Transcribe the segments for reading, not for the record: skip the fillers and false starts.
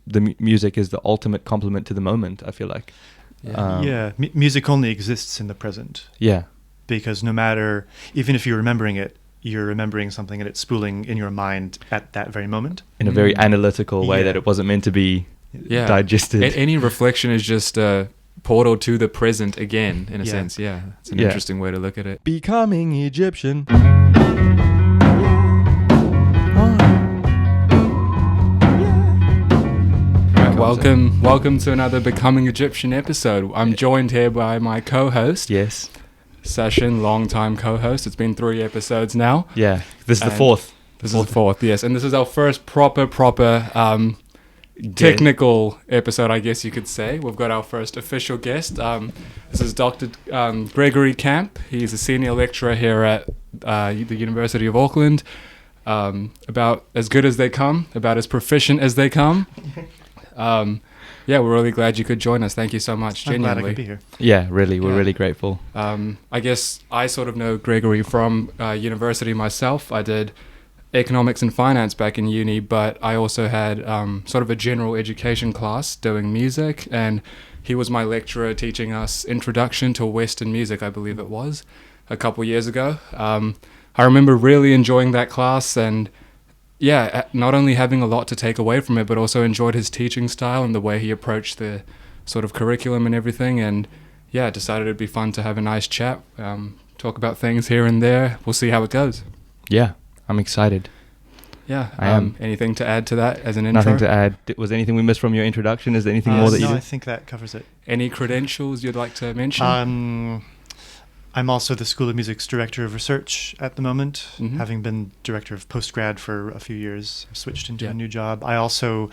music is the ultimate complement to the moment, I feel like. Music only exists in the present. Yeah. Because no matter, even if you're remembering it, you're remembering something and it's spooling in your mind at that very moment. In a very analytical way that it wasn't meant to be digested. Any reflection is just a portal to the present again, in a sense. Yeah, it's an interesting way to look at it. Becoming Egyptian. Welcome to another Becoming Egyptian episode. I'm joined here by my co-host. Yes. Session, long-time co-host. It's been 3 episodes now. Yeah, this is the fourth. This is the fourth, yes. And this is our first proper technical episode, I guess you could say. We've got our first official guest. This is Dr. Gregory Camp. He's a senior lecturer here at the University of Auckland. About as good as they come, about as proficient as they come. We're really glad you could join us. Thank you so much, genuinely. I'm glad I could be here. Yeah, really, we're really grateful. I guess I sort of know Gregory from university myself. I did economics and finance back in uni, but I also had sort of a general education class doing music, and he was my lecturer teaching us Introduction to Western Music, I believe it was, a couple years ago. I remember really enjoying that class and not only having a lot to take away from it, but also enjoyed his teaching style and the way he approached the sort of curriculum and everything. And decided it'd be fun to have a nice chat, talk about things here and there. We'll see how it goes. Yeah, I'm excited. Yeah, I am. Anything to add to that as an intro? Nothing to add. Was anything we missed from your introduction? Is there anything more that you did? No, I think that covers it. Any credentials you'd like to mention? I'm also the School of Music's Director of Research at the moment, having been Director of Postgrad for a few years. I switched into a new job. I also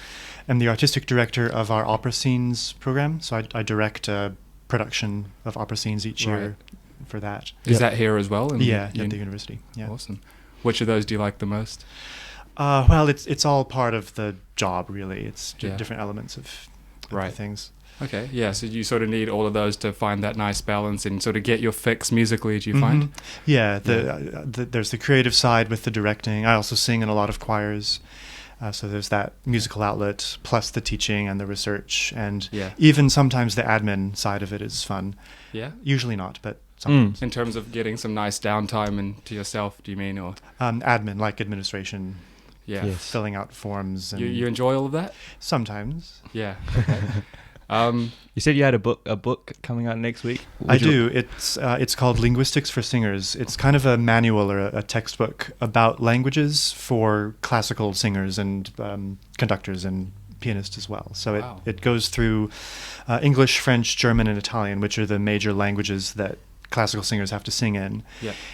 am the Artistic Director of our Opera Scenes program, so I direct a production of opera scenes each year for that. Is that here as well? At the university. Yeah. Awesome. Which of those do you like the most? Well, it's all part of the job, really. It's different elements of the things. Okay, so you sort of need all of those to find that nice balance and sort of get your fix musically, do you find? Yeah, there's the creative side with the directing. I also sing in a lot of choirs, so there's that musical outlet, plus the teaching and the research, and even sometimes the admin side of it is fun. Yeah? Usually not, but sometimes. In terms of getting some nice downtime and to yourself, do you mean? Or admin, like administration. Yeah. Yes. Filling out forms. And you enjoy all of that? Sometimes. Yeah. Okay. You said you had a book coming out next week. I do. It's called Linguistics for Singers. It's kind of a manual or a textbook about languages for classical singers and conductors and pianists as well. So it goes through English, French, German, and Italian, which are the major languages that classical singers have to sing in,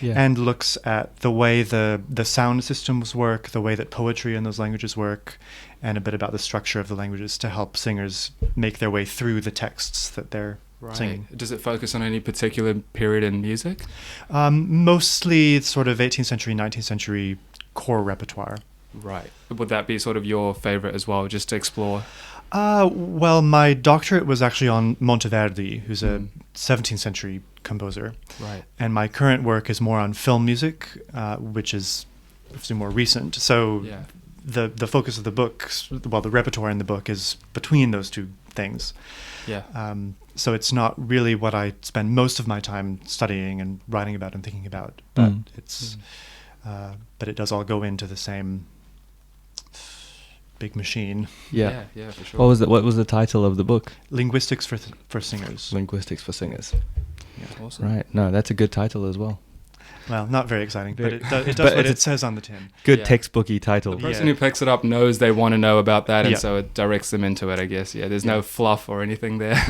and looks at the way the sound systems work, the way that poetry in those languages work, and a bit about the structure of the languages to help singers make their way through the texts that they're singing. Does it focus on any particular period in music? Mostly sort of 18th century, 19th century core repertoire. Right. Would that be sort of your favorite as well, just to explore? Well, my doctorate was actually on Monteverdi, who's a 17th century composer. Right. And my current work is more on film music, which is more recent. So the focus of the book, the repertoire in the book is between those two things. Yeah. So it's not really what I spend most of my time studying and writing about and thinking about, but but it does all go into the same big machine. Yeah, for sure. What was the title of the book? Linguistics for Singers. Linguistics for Singers. Yeah, awesome. Right. No, that's a good title as well. Well, not very exciting, but it does what it says on the tin. Good textbooky title. The person who picks it up knows they want to know about that, and so it directs them into it, I guess. Yeah, there's no fluff or anything there.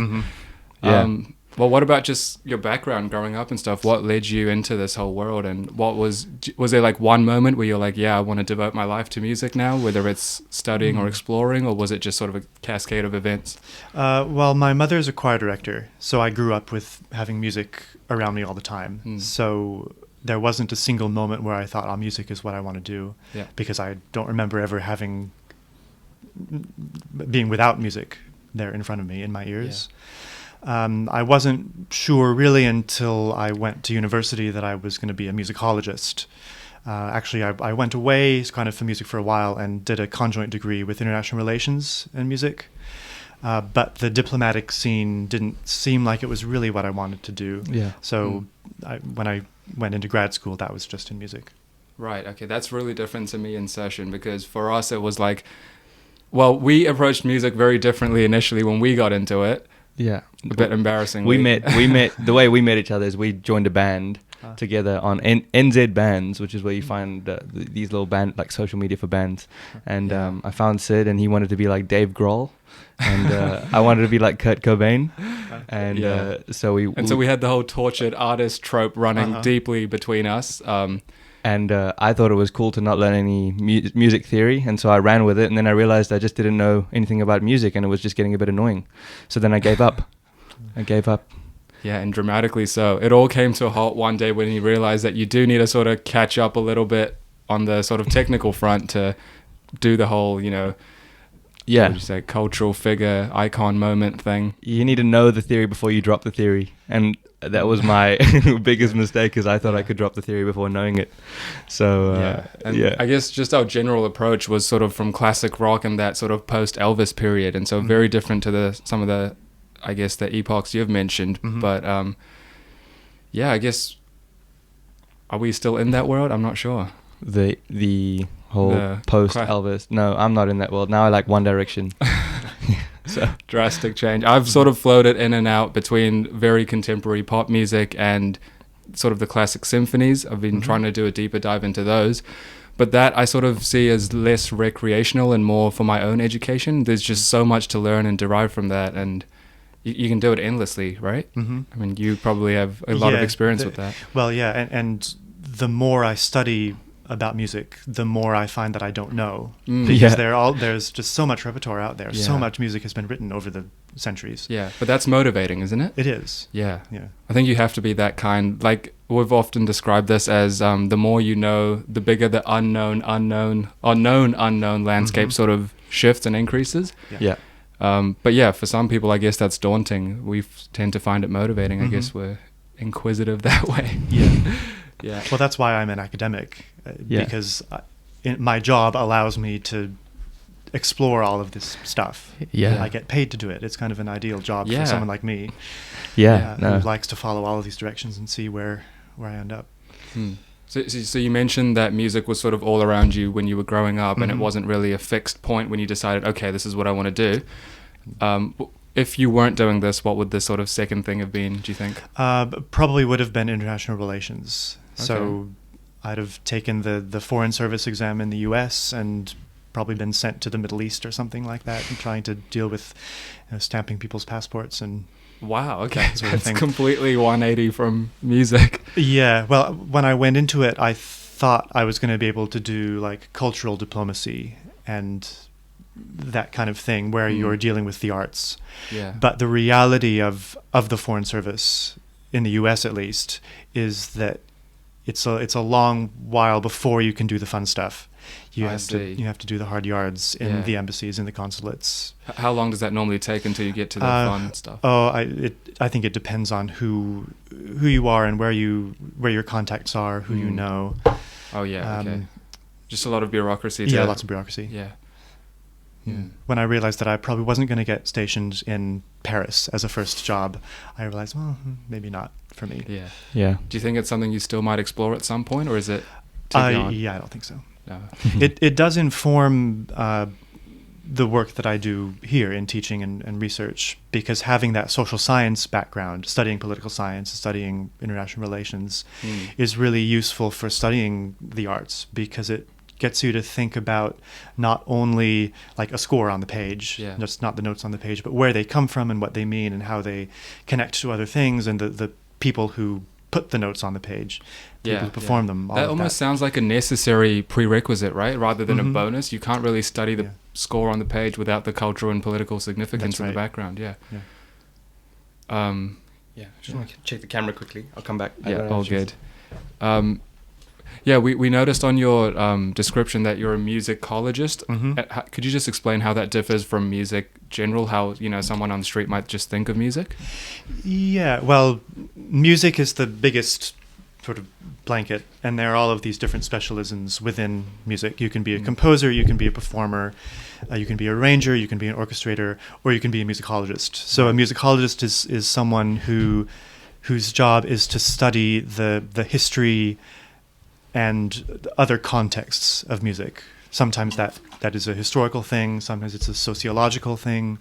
Well, what about just your background growing up and stuff? What led you into this whole world, and was there like one moment where you're like, I want to devote my life to music now, whether it's studying or exploring, or was it just sort of a cascade of events? Well, my mother's a choir director, so I grew up with having music around me all the time. So there wasn't a single moment where I thought, music is what I want to do, because I don't remember ever being without music there in front of me in my ears. I wasn't sure really until I went to university that I was going to be a musicologist. Actually, I went away kind of for music for a while and did a conjoint degree with international relations and music. But the diplomatic scene didn't seem like it was really what I wanted to do. Yeah. So when I went into grad school, that was just in music. Right. Okay. That's really different to me in session, because for us it was like, well, we approached music very differently initially when we got into it. Yeah. A bit embarrassing. We met the way we met each other is we joined a band together on NZ Bands, which is where you find these little band, like social media for bands. And I found Sid, and he wanted to be like Dave Grohl, and I wanted to be like Kurt Cobain. And so we had the whole tortured artist trope running deeply between us. And I thought it was cool to not learn any music theory, and so I ran with it, and then I realized I just didn't know anything about music, and it was just getting a bit annoying. So then I gave up. Yeah, and dramatically so. It all came to a halt one day when you realized that you do need to sort of catch up a little bit on the sort of technical front to do the whole, what would you say, cultural figure, icon moment thing. You need to know the theory before you drop the theory, and that was my biggest mistake, because I thought I could drop the theory before knowing it. So I guess just our general approach was sort of from classic rock and that sort of post Elvis period, and so very different to some of the, I guess, the epochs you've mentioned. But I guess, are we still in that world? I'm not sure. The whole post Elvis. No, I'm not in that world now. I like One Direction. So drastic change. I've sort of floated in and out between very contemporary pop music and sort of the classic symphonies. I've been trying to do a deeper dive into those, but that I sort of see as less recreational and more for my own education. There's just so much to learn and derive from that, and you can do it endlessly, right? I mean, you probably have a lot of experience with that. Well, and the more I study about music, the more I find that I don't know, because there's just so much repertoire out there. So much music has been written over the centuries. Yeah, but that's motivating, isn't it? It is. Yeah. I think you have to be that kind. Like, we've often described this as the more you know, the bigger the unknown landscape sort of shifts and increases. But for some people, I guess that's daunting. We tend to find it motivating. I guess we're inquisitive that way. Yeah. Well, that's why I'm an academic, because my job allows me to explore all of this stuff. I get paid to do it. It's kind of an ideal job for someone like me. Who likes to follow all of these directions and see where I end up. So you mentioned that music was sort of all around you when you were growing up, and it wasn't really a fixed point when you decided, okay, this is what I want to do. If you weren't doing this, what would the sort of second thing have been, do you think? Probably would have been international relations. Okay. So I'd have taken the Foreign Service exam in the US and probably been sent to the Middle East or something like that, and trying to deal with stamping people's passports and... Wow, okay. That's completely 180 from music. Yeah, well, when I went into it, I thought I was going to be able to do like cultural diplomacy and that kind of thing where you're dealing with the arts. But the reality of the Foreign Service, in the US at least, is that it's a long while before you can do the fun stuff. You have to do the hard yards in the embassies, in the consulates. How long does that normally take until you get to the fun stuff? I think it depends on who you are and where your contacts are, who you know. Oh yeah, okay. Just a lot of bureaucracy. Yeah, lots of bureaucracy. Yeah. When I realized that I probably wasn't going to get stationed in Paris as a first job, I realized, well, maybe not for me. Yeah. Do you think it's something you still might explore at some point, or is it too beyond? Yeah, I don't think so. No. It does inform the work that I do here in teaching and research, because having that social science background, studying political science, studying international relations, is really useful for studying the arts, because it gets you to think about not only like a score on the page, just not the notes on the page, but where they come from and what they mean and how they connect to other things, and the people who put the notes on the page, people who perform them. That almost sounds like a necessary prerequisite, right? Rather than a bonus. You can't really study the score on the page without the cultural and political significance in the background. I just want to check the camera quickly. I'll come back. All good. We noticed on your description that you're a musicologist. Could you just explain how that differs from music general? How someone on the street might just think of music? Yeah, well, music is the biggest sort of blanket, and there are all of these different specialisms within music. You can be a composer, you can be a performer, you can be a arranger, you can be an orchestrator, or you can be a musicologist. So a musicologist is someone whose job is to study the history and other contexts of music. Sometimes that is a historical thing, sometimes it's a sociological thing,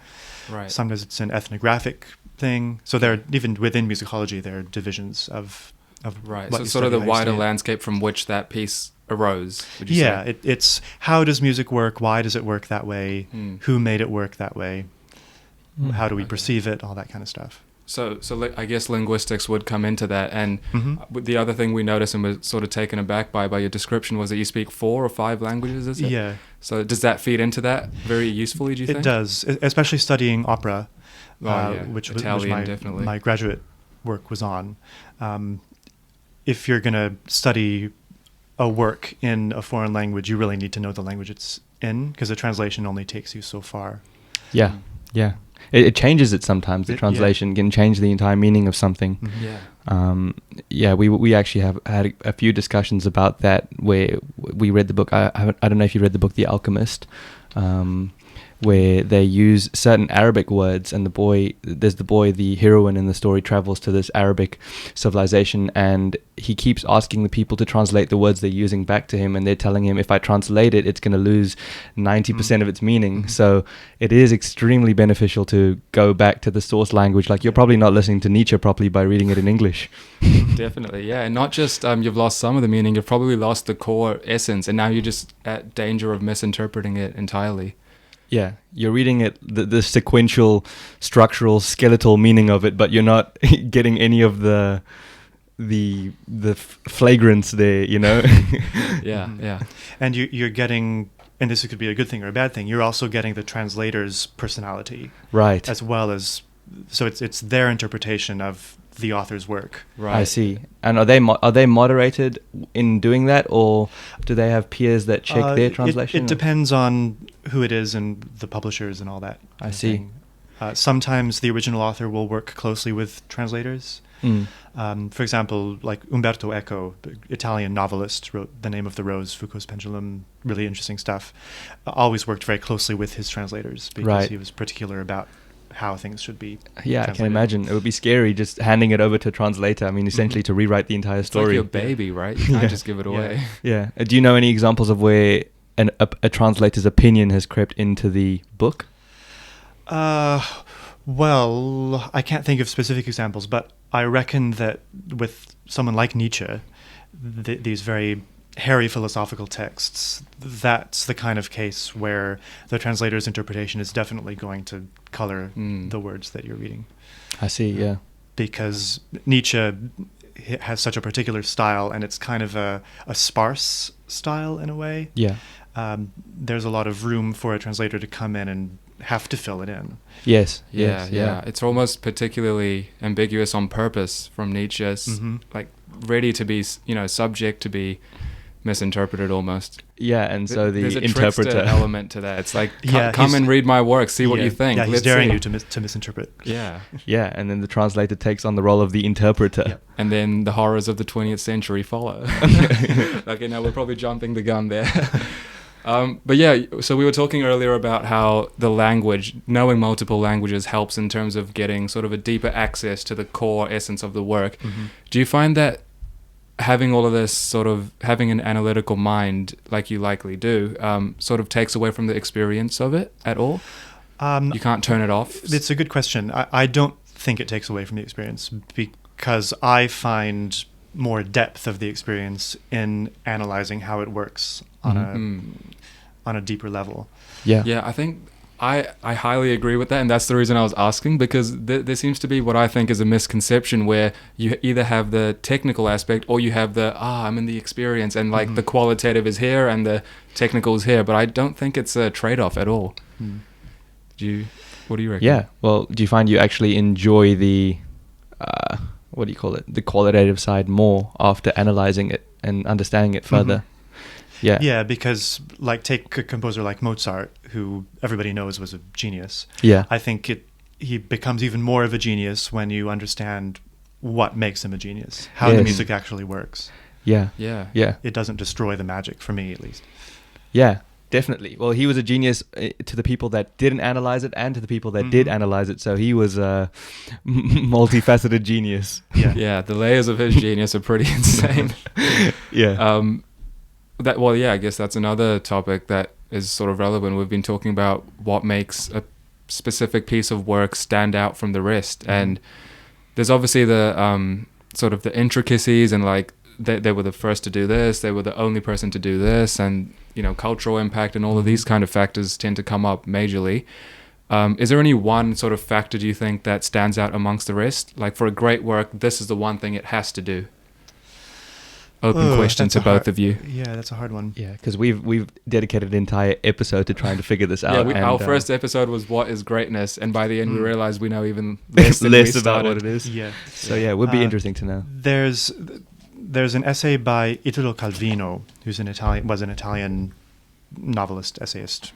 Right. sometimes it's an ethnographic thing. So there are, even within musicology, there are divisions of Right. what So you sort of study, the how you wider study it. landscape from which that piece arose, would you Yeah, say? it's how does music work? Why does it work that way? Who made it work that way? How do we Okay. perceive it? All that kind of stuff. So I guess linguistics would come into that. And the other thing we noticed and was sort of taken aback by your description was that you speak 4 or 5 languages, is it? Yeah, So does that feed into that very usefully, do you think? it does, especially studying opera, Yeah. which Italian, my, definitely. my graduate work was on. If you're going to study a work in a foreign language, you really need to know the language it's in, because the translation only takes you so far. Yeah, yeah. It changes it sometimes. The translation can change the entire meaning of something. Yeah. We actually have had a few discussions about that where we read the book. I don't know if you read the book The Alchemist, where they use certain Arabic words, and the heroine in the story travels to this Arabic civilization, and he keeps asking the people to translate the words they're using back to him, and they're telling him, if I translate it, it's going to lose 90% of its meaning. So it is extremely beneficial to go back to the source language. Like, you're probably not listening to Nietzsche properly by reading it in English. Definitely, yeah. And not just you've lost some of the meaning, you've probably lost the core essence, and now you're just at danger of misinterpreting it entirely. Yeah, you're reading it, the sequential, structural, skeletal meaning of it, but you're not getting any of the flagrants there, you know? Yeah. And you're getting, and this could be a good thing or a bad thing, you're also getting the translator's personality. Right. As well as, so it's their interpretation of the author's work. Right. I see. And are they moderated in doing that, or do they have peers that check their translation? It depends on who it is and the publishers and all that. I see. Sometimes the original author will work closely with translators. For example, like Umberto Eco, Italian novelist, wrote The Name of the Rose, Foucault's Pendulum, really interesting stuff. Always worked very closely with his translators because he was particular about how things should be I can imagine. It would be scary just handing it over to a translator. I mean, essentially to rewrite the entire story. It's like your baby, right? You can't just give it away. Yeah. Do you know any examples of where a translator's opinion has crept into the book? Well, I can't think of specific examples, but I reckon that with someone like Nietzsche, these very hairy philosophical texts, that's the kind of case where the translator's interpretation is definitely going to color the words that you're reading. I see, yeah. Because Nietzsche has such a particular style, and it's kind of a sparse style in a way. Yeah. There's a lot of room for a translator to come in and have to fill it in. Yes. Yeah. It's almost particularly ambiguous on purpose from Nietzsche. It's like ready to be, subject to be misinterpreted almost. Yeah, and so there's a interpreter trickster element to that. It's like, Yeah, come and read my work, see what you think. Yeah, he's Let's daring see. you to misinterpret. Yeah. Yeah, and then the translator takes on the role of the interpreter. Yeah. And then the horrors of the 20th century follow. We're probably jumping the gun there. But yeah, so we were talking earlier about how the language, knowing multiple languages helps in terms of getting sort of a deeper access to the core essence of the work. Do you find that having all of this, sort of having an analytical mind like you likely do, sort of takes away from the experience of it at all? You can't turn it off? It's a good question. I don't think it takes away from the experience, because I find more depth of the experience in analyzing how it works on a deeper level. Yeah, I think I highly agree with that, and that's the reason I was asking, because there seems to be what I think is a misconception where you either have the technical aspect or you have the I'm in the experience, and like the qualitative is here and the technical is here, but I don't think it's a trade-off at all. What do you reckon? Yeah, well, do you find you actually enjoy the the qualitative side more after analyzing it and understanding it further? Yeah, because take a composer like Mozart, who everybody knows was a genius. Yeah. I think he becomes even more of a genius when you understand what makes him a genius, how the music actually works. Yeah. Yeah. Yeah. It doesn't destroy the magic, for me at least. Yeah, definitely. Well, he was a genius to the people that didn't analyze it and to the people that did analyze it. So he was a multifaceted genius. Yeah. Yeah, the layers of his genius are pretty insane. Yeah. I guess that's another topic that is sort of relevant. We've been talking about what makes a specific piece of work stand out from the rest, and there's obviously the sort of the intricacies, and like they were the first to do this, they were the only person to do this, and you know, cultural impact and all of these kind of factors tend to come up majorly. Is there any one sort of factor, do you think, that stands out amongst the rest? Like, for a great work, this is the one thing it has to do. Open question to both of you. Yeah, that's a hard one. Yeah, because we've dedicated an entire episode to trying to figure this out. Yeah, our first episode was what is greatness, and by the end we realized we know even less than we about started. what it is. Yeah. So yeah, it would be interesting to know. There's an essay by Italo Calvino, who's was an Italian novelist, essayist,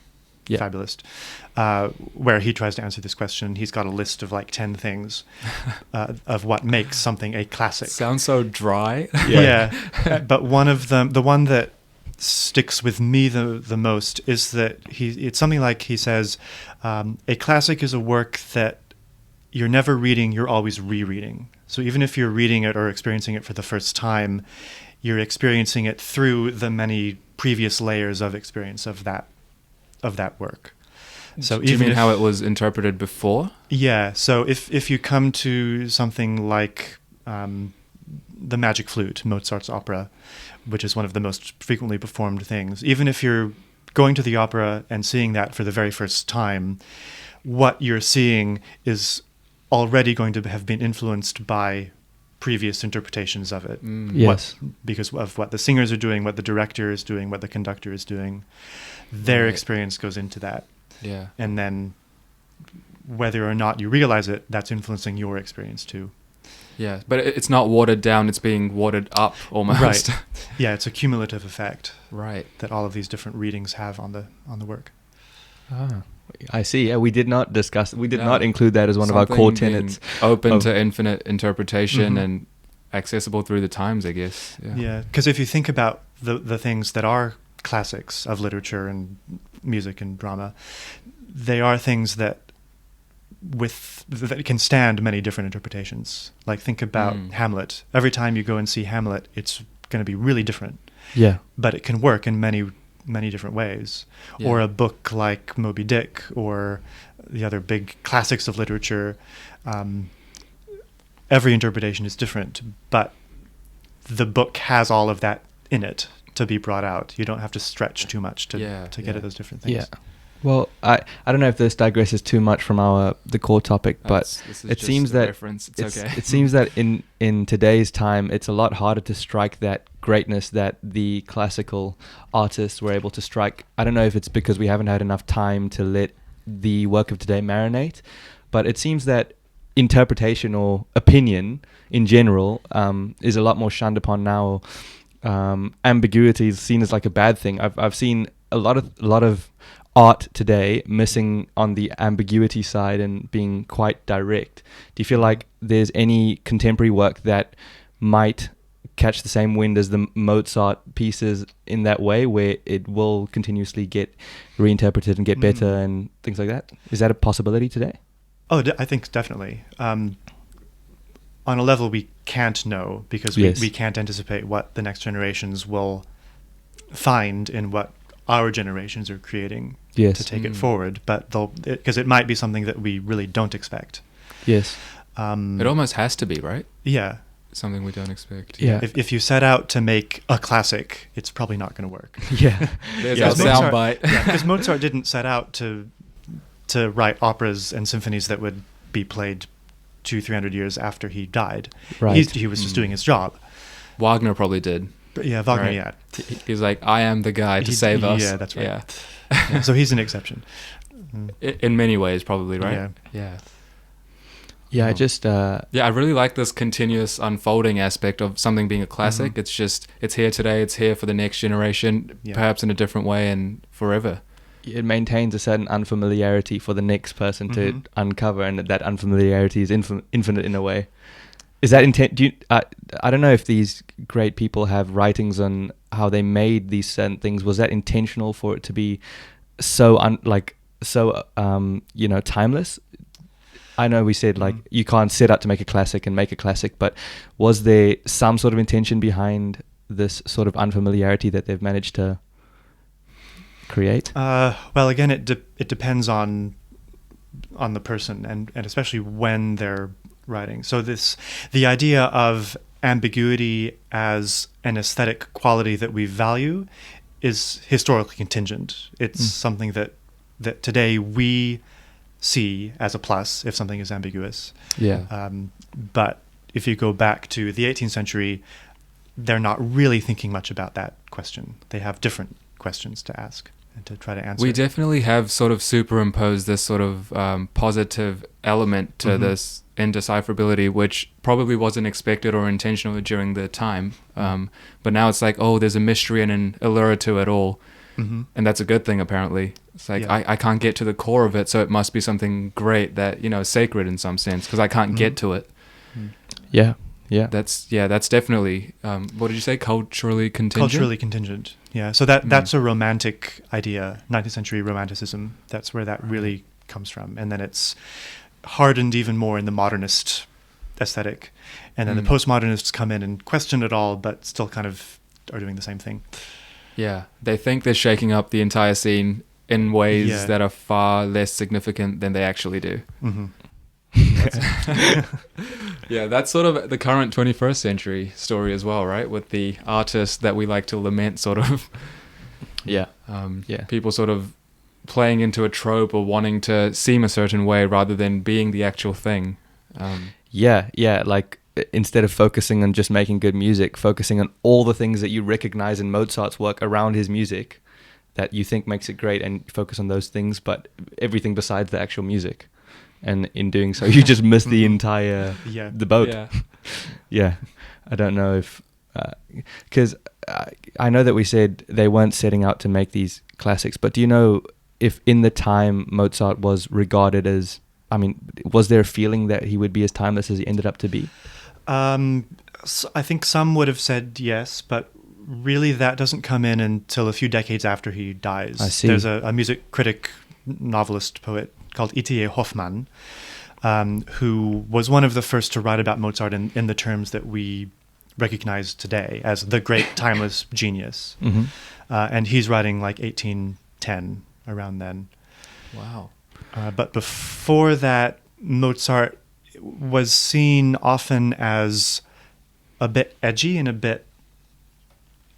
fabulist, where he tries to answer this question. He's got a list of like 10 things of what makes something a classic. Sounds so dry. Yeah. But one of them, the one that sticks with me the most, is that it's something like, he says, a classic is a work that you're never reading, you're always rereading. So even if you're reading it or experiencing it for the first time, you're experiencing it through the many previous layers of experience of that work. So do you mean how it was interpreted before? Yeah. So if you come to something like the Magic Flute, Mozart's opera, which is one of the most frequently performed things, even if you're going to the opera and seeing that for the very first time, what you're seeing is already going to have been influenced by previous interpretations of it. Yes. Because of what the singers are doing, what the director is doing, what the conductor is doing. Their experience goes into that. Yeah. And then whether or not you realize it, that's influencing your experience too. Yeah, but it's not watered down, it's being watered up almost. Right. Yeah, it's a cumulative effect. Right. That all of these different readings have on the work. Ah, I see. Yeah, we did not include that as one of our Something core being tenets. Open to infinite interpretation and accessible through the times, I guess. Yeah, because if you think about the things that are classics of literature and music and drama, they are things that can stand many different interpretations. Like, think about Hamlet. Every time you go and see Hamlet, it's going to be really different. Yeah. But it can work in many different ways. Yeah. Or a book like Moby Dick, or the other big classics of literature. Every interpretation is different, but the book has all of that in it to be brought out. You don't have to stretch too much to get at those different things. Yeah. Well, I don't know if this digresses too much from the core topic, but it seems that it seems that in today's time, it's a lot harder to strike that greatness that the classical artists were able to strike. I don't know if it's because we haven't had enough time to let the work of today marinate, but it seems that interpretation or opinion in general is a lot more shunned upon now. Ambiguity is seen as like a bad thing. I've seen a lot of art today missing on the ambiguity side and being quite direct. Do you feel like there's any contemporary work that might catch the same wind as the Mozart pieces in that way, where it will continuously get reinterpreted and get better and things like that? Is that a possibility today? Oh, I think definitely. On a level we can't know, because we can't anticipate what the next generations will find in what our generations are creating to take it forward, but because it might be something that we really don't expect. Yes. It almost has to be, right? Yeah. Something we don't expect. Yeah. If you set out to make a classic, it's probably not going to work. Yeah. There's our soundbite. Because Mozart didn't set out to write operas and symphonies that would be played 200-300 years after he died. Right. He was just doing his job. Wagner probably did. But yeah, Wagner, right. yeah. He's like, I am the guy to save us. Yeah, that's right. Yeah. So he's an exception. In many ways, probably, right? Yeah. Yeah, I just... I really like this continuous unfolding aspect of something being a classic. It's just, it's here today, it's here for the next generation, perhaps in a different way and forever. It maintains a certain unfamiliarity for the next person to uncover, and that unfamiliarity is infinite in a way. Is that intent? Do you, I don't know if these great people have writings on how they made these certain things. Was that intentional for it to be so timeless? I know we said like you can't set out to make a classic and make a classic, but was there some sort of intention behind this sort of unfamiliarity that they've managed to create? Well, again, it depends on the person and especially when they're writing. So the idea of ambiguity as an aesthetic quality that we value is historically contingent. It's something that today we see as a plus if something is ambiguous. Yeah. But if you go back to the 18th century, they're not really thinking much about that question. They have different questions to ask and to try to answer. We definitely have sort of superimposed this sort of positive element to this indecipherability, which probably wasn't expected or intentional during the time. But now it's like, oh, there's a mystery and an allure to it all. And that's a good thing, apparently. It's like, I can't get to the core of it, so it must be something great that, is sacred in some sense, because I can't get to it. Yeah. That's definitely, what did you say, culturally contingent? Culturally contingent, yeah. So that's a romantic idea, 19th century romanticism. That's where that really comes from. And then it's hardened even more in the modernist aesthetic. And then the postmodernists come in and question it all, but still kind of are doing the same thing. Yeah, they think they're shaking up the entire scene in ways that are far less significant than they actually do. Yeah, that's sort of the current 21st century story as well, right? With the artists that we like to lament, sort of. People sort of playing into a trope or wanting to seem a certain way rather than being the actual thing. Like instead of focusing on just making good music, focusing on all the things that you recognize in Mozart's work around his music that you think makes it great, and focus on those things, but everything besides the actual music. And in doing so, you just miss the entire the boat. Yeah. I don't know if because I know that we said they weren't setting out to make these classics, but do you know if in the time Mozart was regarded as, was there a feeling that he would be as timeless as he ended up to be? So I think some would have said yes, but really that doesn't come in until a few decades after he dies. I see. There's a music critic, novelist, poet called E.T.A. Hoffmann, who was one of the first to write about Mozart in the terms that we recognize today as the great timeless genius. And he's writing like 1810, around then. Wow. But before that, Mozart was seen often as a bit edgy and a bit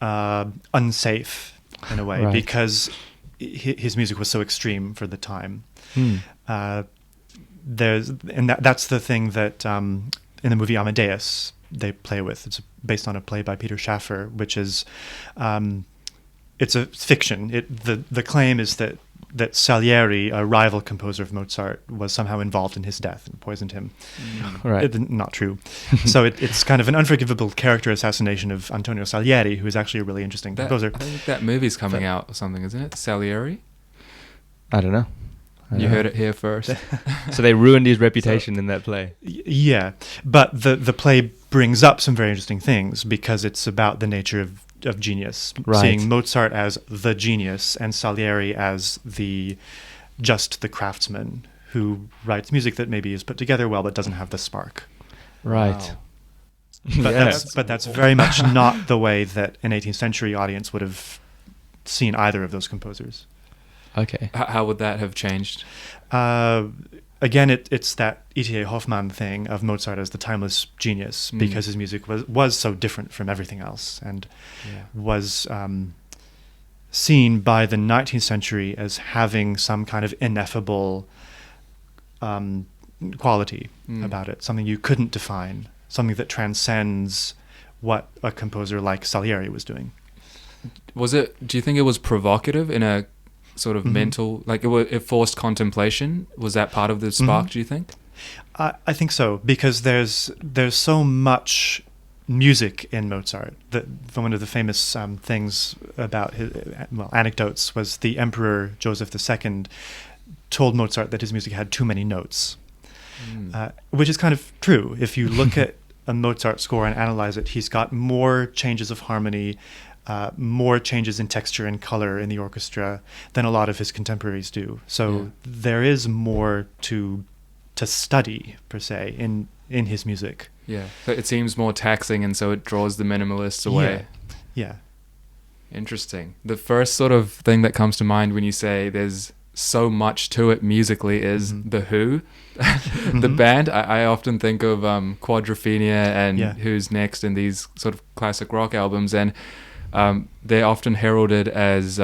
unsafe in a way, because his music was so extreme for the time. That's the thing that in the movie Amadeus they play with. It's based on a play by Peter Schaffer, which is it's a fiction. The claim is that Salieri, a rival composer of Mozart, was somehow involved in his death and poisoned him. Not true. So it's kind of an unforgivable character assassination of Antonio Salieri, who is actually a really interesting composer. I think that movie's coming out or something, isn't it? Salieri? I don't know. You heard it here first. So they ruined his reputation in that play. Yeah, but the play brings up some very interesting things because it's about the nature of genius, seeing Mozart as the genius and Salieri as the craftsman who writes music that maybe is put together well but doesn't have the spark. Right. Wow. But that's very much not the way that an 18th century audience would have seen either of those composers. Okay. How would that have changed? Again, it's that E.T.A. Hoffmann thing of Mozart as the timeless genius, because his music was so different from everything else and was seen by the 19th century as having some kind of ineffable quality about it, something you couldn't define, something that transcends what a composer like Salieri was doing. Do you think it was provocative in a sort of mental, like it forced contemplation? Was that part of the spark, do you think? I think so, because there's so much music in Mozart. One of the famous things about anecdotes was the Emperor Joseph II told Mozart that his music had too many notes, which is kind of true. If you look at a Mozart score and analyze it, he's got more changes of harmony, more changes in texture and color in the orchestra than a lot of his contemporaries do. So there is more to study, per se, in his music. Yeah, so it seems more taxing, and so it draws the minimalists away. Yeah. Interesting. The first sort of thing that comes to mind when you say there's so much to it musically is The Who, the band. I often think of Quadrophenia and Who's Next in these sort of classic rock albums, and they're often heralded as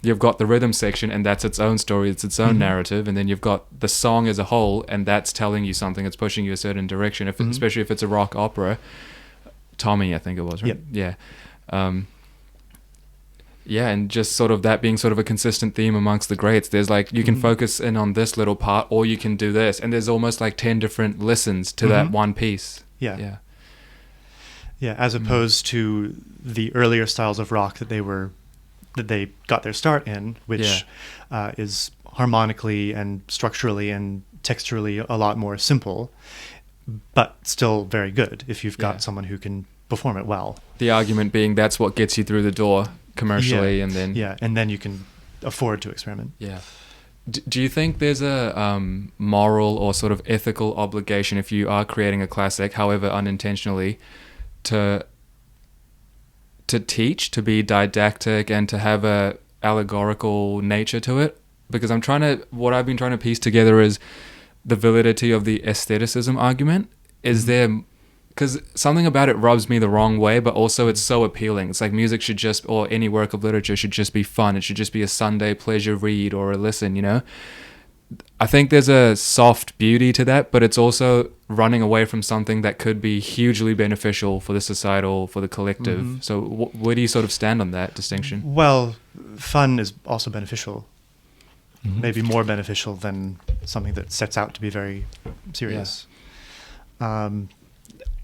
you've got the rhythm section, and that's its own story, it's its own narrative, and then you've got the song as a whole, and that's telling you something, it's pushing you a certain direction, especially if it's a rock opera. Tommy, I think it was, right? Yep. Yeah. Yeah, and just sort of that being sort of a consistent theme amongst the greats. There's like, you can focus in on this little part, or you can do this, and there's almost like 10 different listens to that one piece. Yeah, as opposed to the earlier styles of rock that they got their start in, which is harmonically and structurally and texturally a lot more simple, but still very good if you've got someone who can perform it well. The argument being that's what gets you through the door commercially, and then and then you can afford to experiment. Do you think there's a moral or sort of ethical obligation, if you are creating a classic, however unintentionally, to teach, to be didactic, and to have a allegorical nature to it? Because what I've been trying to piece together is the validity of the aestheticism argument. Is there, because something about it rubs me the wrong way, but also it's so appealing. It's like music should just, or any work of literature should just be fun. It should just be a Sunday pleasure read or a listen, you know? I think there's a soft beauty to that, but it's also running away from something that could be hugely beneficial for the societal, for the collective. So where do you sort of stand on that distinction? Well, fun is also beneficial. Maybe more beneficial than something that sets out to be very serious.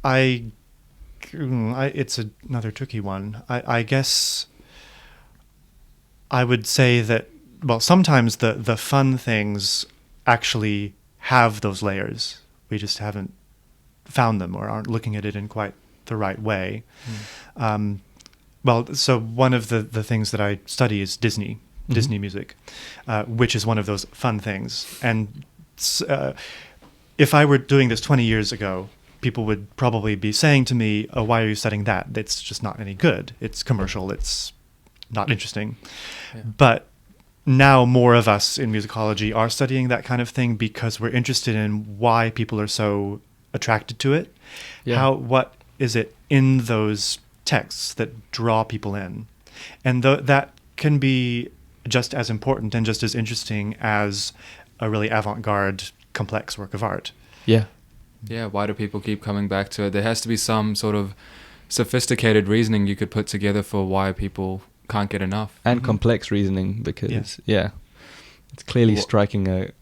It's another tricky one. I guess I would say that, well, sometimes the fun things actually have those layers. We just haven't found them or aren't looking at it in quite the right way. Well, so one of the things that I study is Disney music, which is one of those fun things. And if I were doing this 20 years ago, people would probably be saying to me, "Oh, why are you studying that? It's just not any good. It's commercial. It's not interesting." But now more of us in musicology are studying that kind of thing because we're interested in why people are so attracted to it. What is it in those texts that draw people in? And that can be just as important and just as interesting as a really avant-garde, complex work of art. Yeah, why do people keep coming back to it? There has to be some sort of sophisticated reasoning you could put together for why people can't get enough. And complex reasoning, because it's clearly striking a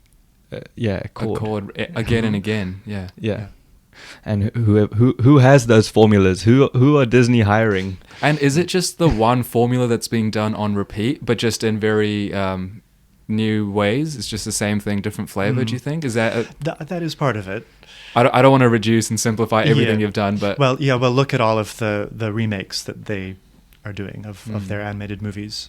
chord. A chord again and again. Yeah. And who has those formulas? Who are Disney hiring? And is it just the one formula that's being done on repeat, but just in very new ways? It's just the same thing, different flavor. Do you think? Is that that is part of it? I don't want to reduce and simplify everything you've done, but well, look at all of the remakes that they are doing of their animated movies.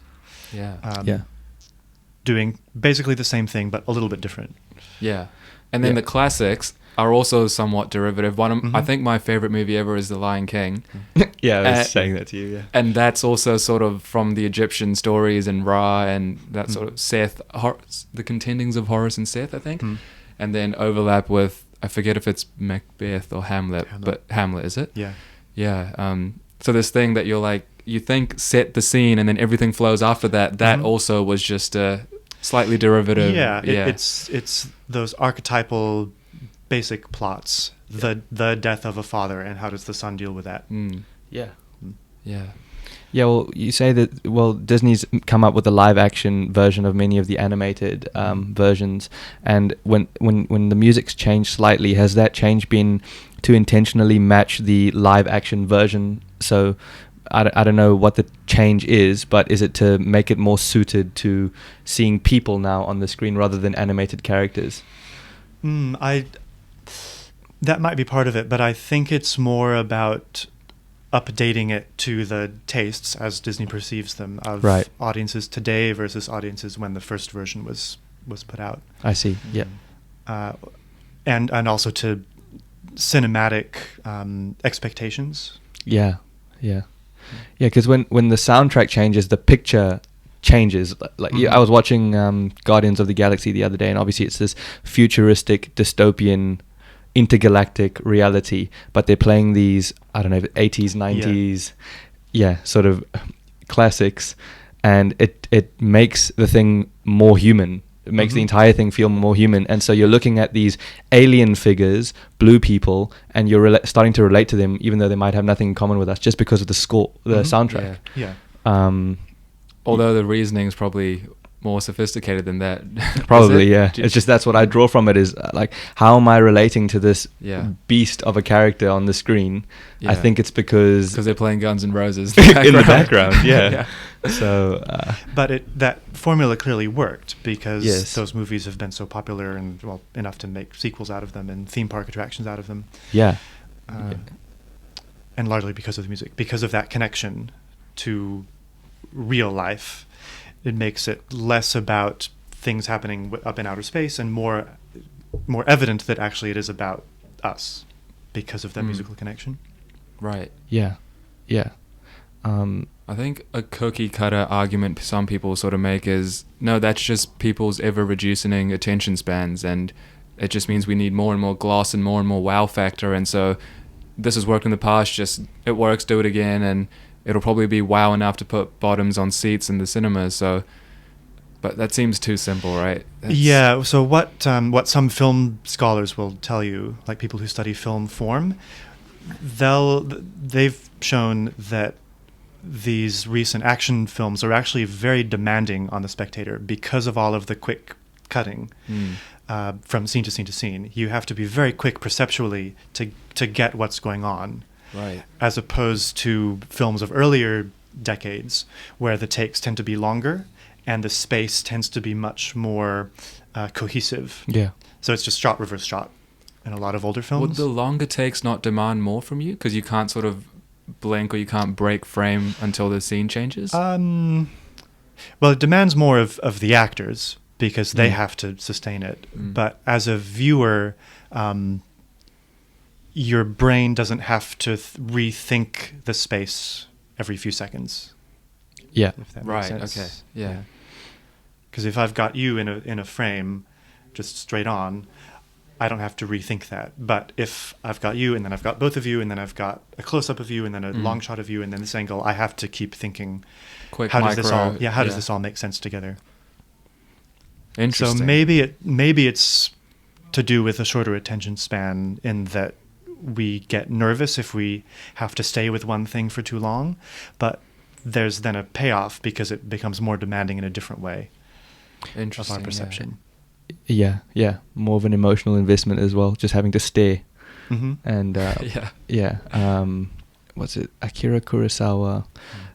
Doing basically the same thing, but a little bit different. And then the classics are also somewhat derivative. I think my favorite movie ever is The Lion King. I was saying that to you. And that's also sort of from the Egyptian stories and Ra and that sort of Seth, the contendings of Horus and Seth, I think. And then overlap with, I forget if it's Macbeth or Hamlet, but Hamlet, is it? So this thing that you're like, you think set the scene and then everything flows after that. That also was just a slightly derivative. It's those archetypal basic plots. The death of a father, and how does the son deal with that? Well, you say that, Disney's come up with a live action version of many of the animated versions, and when the music's changed slightly, has that change been to intentionally match the live action version? So I don't know what the change is, but is it to make it more suited to seeing people now on the screen rather than animated characters? That might be part of it, but I think it's more about updating it to the tastes as Disney perceives them of Right. audiences today versus audiences when the first version was put out. I see. Yeah. And also to cinematic expectations. Yeah. Yeah. Yeah. Because when the soundtrack changes, the picture changes. Like I was watching Guardians of the Galaxy the other day, and obviously it's this futuristic dystopian intergalactic reality, but they're playing these, I don't know, 80s, 90s, sort of classics, and it makes the thing more human. It makes the entire thing feel more human. And so you're looking at these alien figures, blue people, and you're starting to relate to them, even though they might have nothing in common with us, just because of the score, the soundtrack. Yeah. Although the reasoning is probably more sophisticated than that. Probably, yeah. It's just that's what I draw from it is like, how am I relating to this beast of a character on the screen? I think it's because they're playing Guns N' Roses in the background. Yeah. So, but that formula clearly worked because those movies have been so popular and enough to make sequels out of them and theme park attractions out of them. Yeah. And largely because of the music, because of that connection to real life. It makes it less about things happening up in outer space and more evident that actually it is about us because of that musical connection. Right. Yeah. Yeah. I think a cookie cutter argument some people sort of make is, no, that's just people's ever reducing attention spans, and it just means we need more and more gloss and more wow factor, and so this has worked in the past, just it works, do it again, and it'll probably be wow enough to put bottoms on seats in the cinema. So, but that seems too simple, right? So what some film scholars will tell you, like people who study film form, they've shown that these recent action films are actually very demanding on the spectator because of all of the quick cutting from scene to scene to scene. You have to be very quick perceptually to get what's going on. Right. As opposed to films of earlier decades where the takes tend to be longer and the space tends to be much more cohesive. Yeah. So it's just shot, reverse shot in a lot of older films. Would the longer takes not demand more from you? Because you can't sort of blink or you can't break frame until the scene changes? Well, it demands more of the actors because they have to sustain it. But as a viewer, your brain doesn't have to rethink the space every few seconds. Yeah. If that makes sense. Okay. Yeah. Because if I've got you in a frame, just straight on, I don't have to rethink that. But if I've got you, and then I've got both of you, and then I've got a close up of you, and then a long shot of you, and then this angle, I have to keep thinking, Quick how micro, does this all make sense together? Interesting. So maybe it's to do with a shorter attention span in that we get nervous if we have to stay with one thing for too long, but there's then a payoff because it becomes more demanding in a different way of our perception. Yeah. More of an emotional investment as well, just having to stare. And what's it? Akira Kurosawa,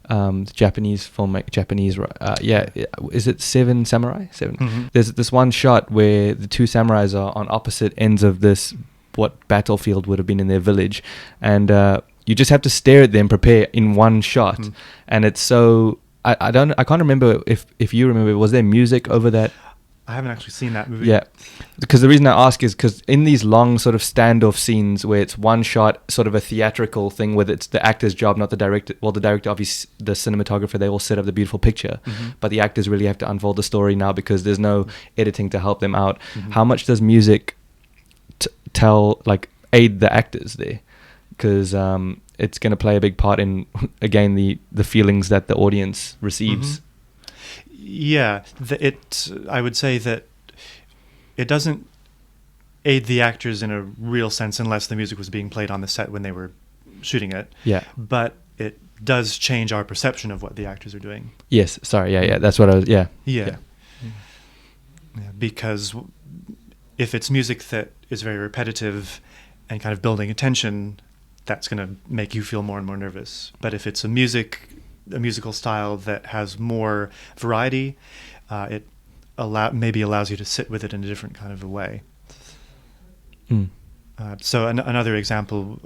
the Japanese filmmaker. Is it Seven Samurai? Seven. There's this one shot where the two samurais are on opposite ends of this, what battlefield would have been in their village, and you just have to stare at them prepare in one shot, and it's so I can't remember if you remember, was there music over that? I haven't actually seen that movie. Yeah, because the reason I ask is because in these long sort of standoff scenes where it's one shot, sort of a theatrical thing where it's the actor's job, not the director. Well, the director, obviously, the cinematographer, they all set up the beautiful picture, but the actors really have to unfold the story now because there's no editing to help them out. How much does music aid the actors there? Because it's going to play a big part in, again, the feelings that the audience receives. Yeah, I would say that it doesn't aid the actors in a real sense unless the music was being played on the set when they were shooting it. Yeah. But it does change our perception of what the actors are doing. Yes, sorry, yeah, that's what I was, yeah. Because if it's music that is very repetitive and kind of building attention, that's going to make you feel more and more nervous. But if it's a musical style that has more variety, it maybe allows you to sit with it in a different kind of a way. So another example,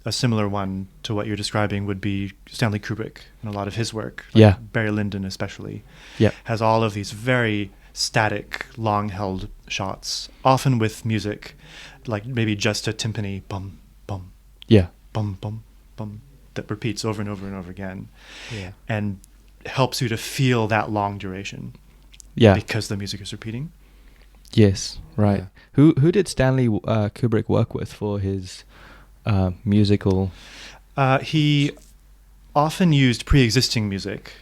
a similar one to what you're describing, would be Stanley Kubrick and a lot of his work. Barry Lyndon especially has all of these very static, long-held shots, often with music, like maybe just a timpani, bum, bum, bum, bum, bum, that repeats over and over and over again, and helps you to feel that long duration, because the music is repeating. Yes, right. Who did Stanley Kubrick work with for his musical? He often used pre-existing music.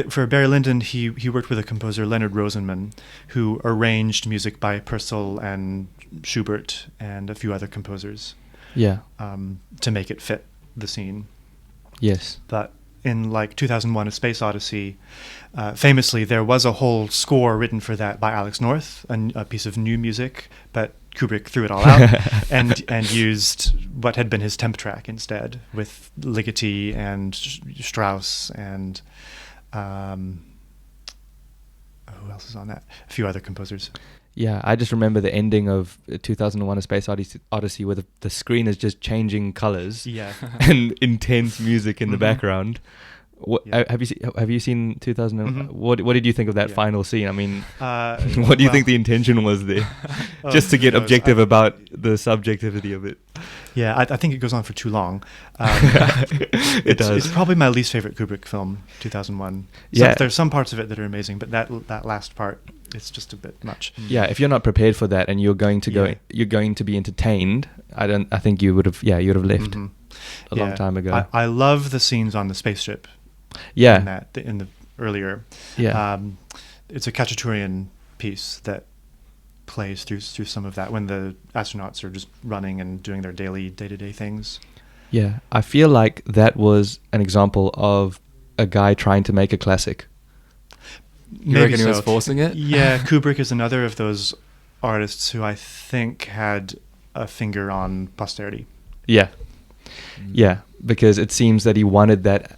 For Barry Lyndon, he worked with a composer, Leonard Rosenman, who arranged music by Purcell and Schubert and a few other composers. To make it fit the scene. Yes. But in like 2001: A Space Odyssey, famously there was a whole score written for that by Alex North, a piece of new music, but Kubrick threw it all out and used what had been his temp track instead, with Ligeti and Strauss and who else is on that? A few other composers. Yeah, I just remember the ending of 2001: A Space Odyssey, where the screen is just changing colors, and intense music in the background. Have you seen 2000? What did you think of that final scene? I mean, what do you think the intention was there? Just to get objective about the subjectivity of it. Yeah, I think it goes on for too long. It does. It's probably my least favorite Kubrick film, 2001. There's some parts of it that are amazing, but that last part, it's just a bit much. Yeah, if you're not prepared for that and you're going to you're going to be entertained. I think you would have. Yeah, you'd have left a long time ago. I love the scenes on the spaceship. Yeah. In the earlier. Yeah. It's a Khachaturian piece that plays through some of that when the astronauts are just running and doing their daily day-to-day things. Yeah, I feel like that was an example of a guy trying to make a classic. You reckon he was forcing it? Yeah, Kubrick is another of those artists who I think had a finger on posterity. Yeah. Yeah, because it seems that he wanted that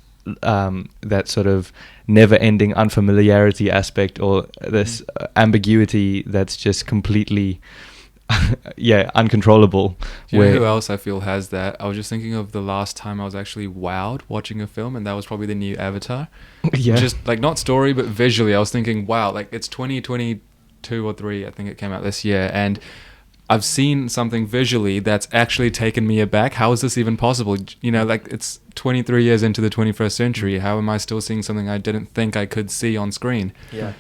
sort of never-ending unfamiliarity aspect, or this ambiguity that's just completely uncontrollable. Do you know who else I feel has that? I was just thinking of the last time I was actually wowed watching a film, and that was probably the new Avatar. Just like not story but visually, I was thinking, wow, like it's 2022 or 3, I think it came out this year, and I've seen something visually that's actually taken me aback. How is this even possible? Like it's 23 years into the 21st century. How am I still seeing something I didn't think I could see on screen? Yeah.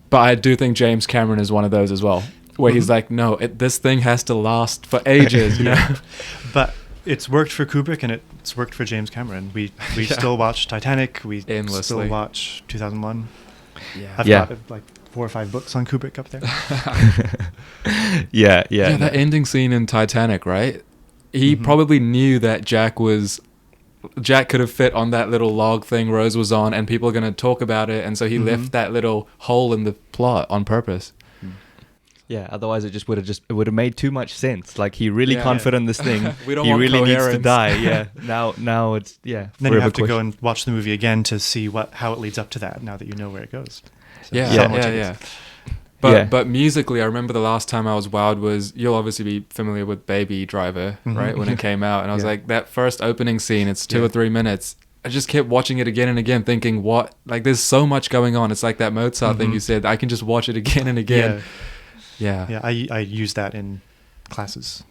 But I do think James Cameron is one of those as well, where he's like, no, this thing has to last for ages, you know? But it's worked for Kubrick and it's worked for James Cameron. We still watch Titanic. We endlessly still watch 2001. Yeah. I've got like 4 or 5 books on Kubrick up there. Yeah, that ending scene in Titanic, right? He probably knew that Jack could have fit on that little log thing Rose was on, and people are going to talk about it, and so he left that little hole in the plot on purpose. Yeah, otherwise it would have made too much sense. Like he really can't fit on this thing. We don't he want really coherence. needs to die. Yeah. Now it's Then you have to go and watch the movie again to see how it leads up to that. Now that you know where it goes. So Yeah. But musically, I remember the last time I was wowed was, you'll obviously be familiar with Baby Driver, right? When it came out, and I was like, that first opening scene, it's 2 or 3 minutes. I just kept watching it again and again, thinking, what? Like, there's so much going on. It's like that Mozart thing you said. I can just watch it again and again. Yeah. I use that in classes.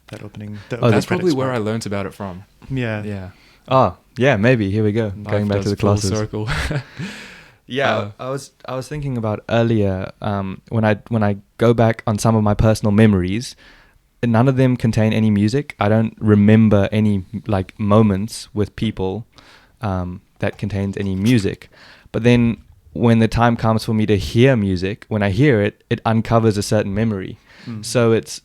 That opening. That's probably where I learnt about it from. Yeah. Oh, yeah. Maybe here we go. Going back to the classes. Circle. Yeah, I was thinking about earlier when I go back on some of my personal memories, none of them contain any music. I don't remember any like moments with people that contains any music. But then when the time comes for me to hear music, when I hear it, it uncovers a certain memory. So it's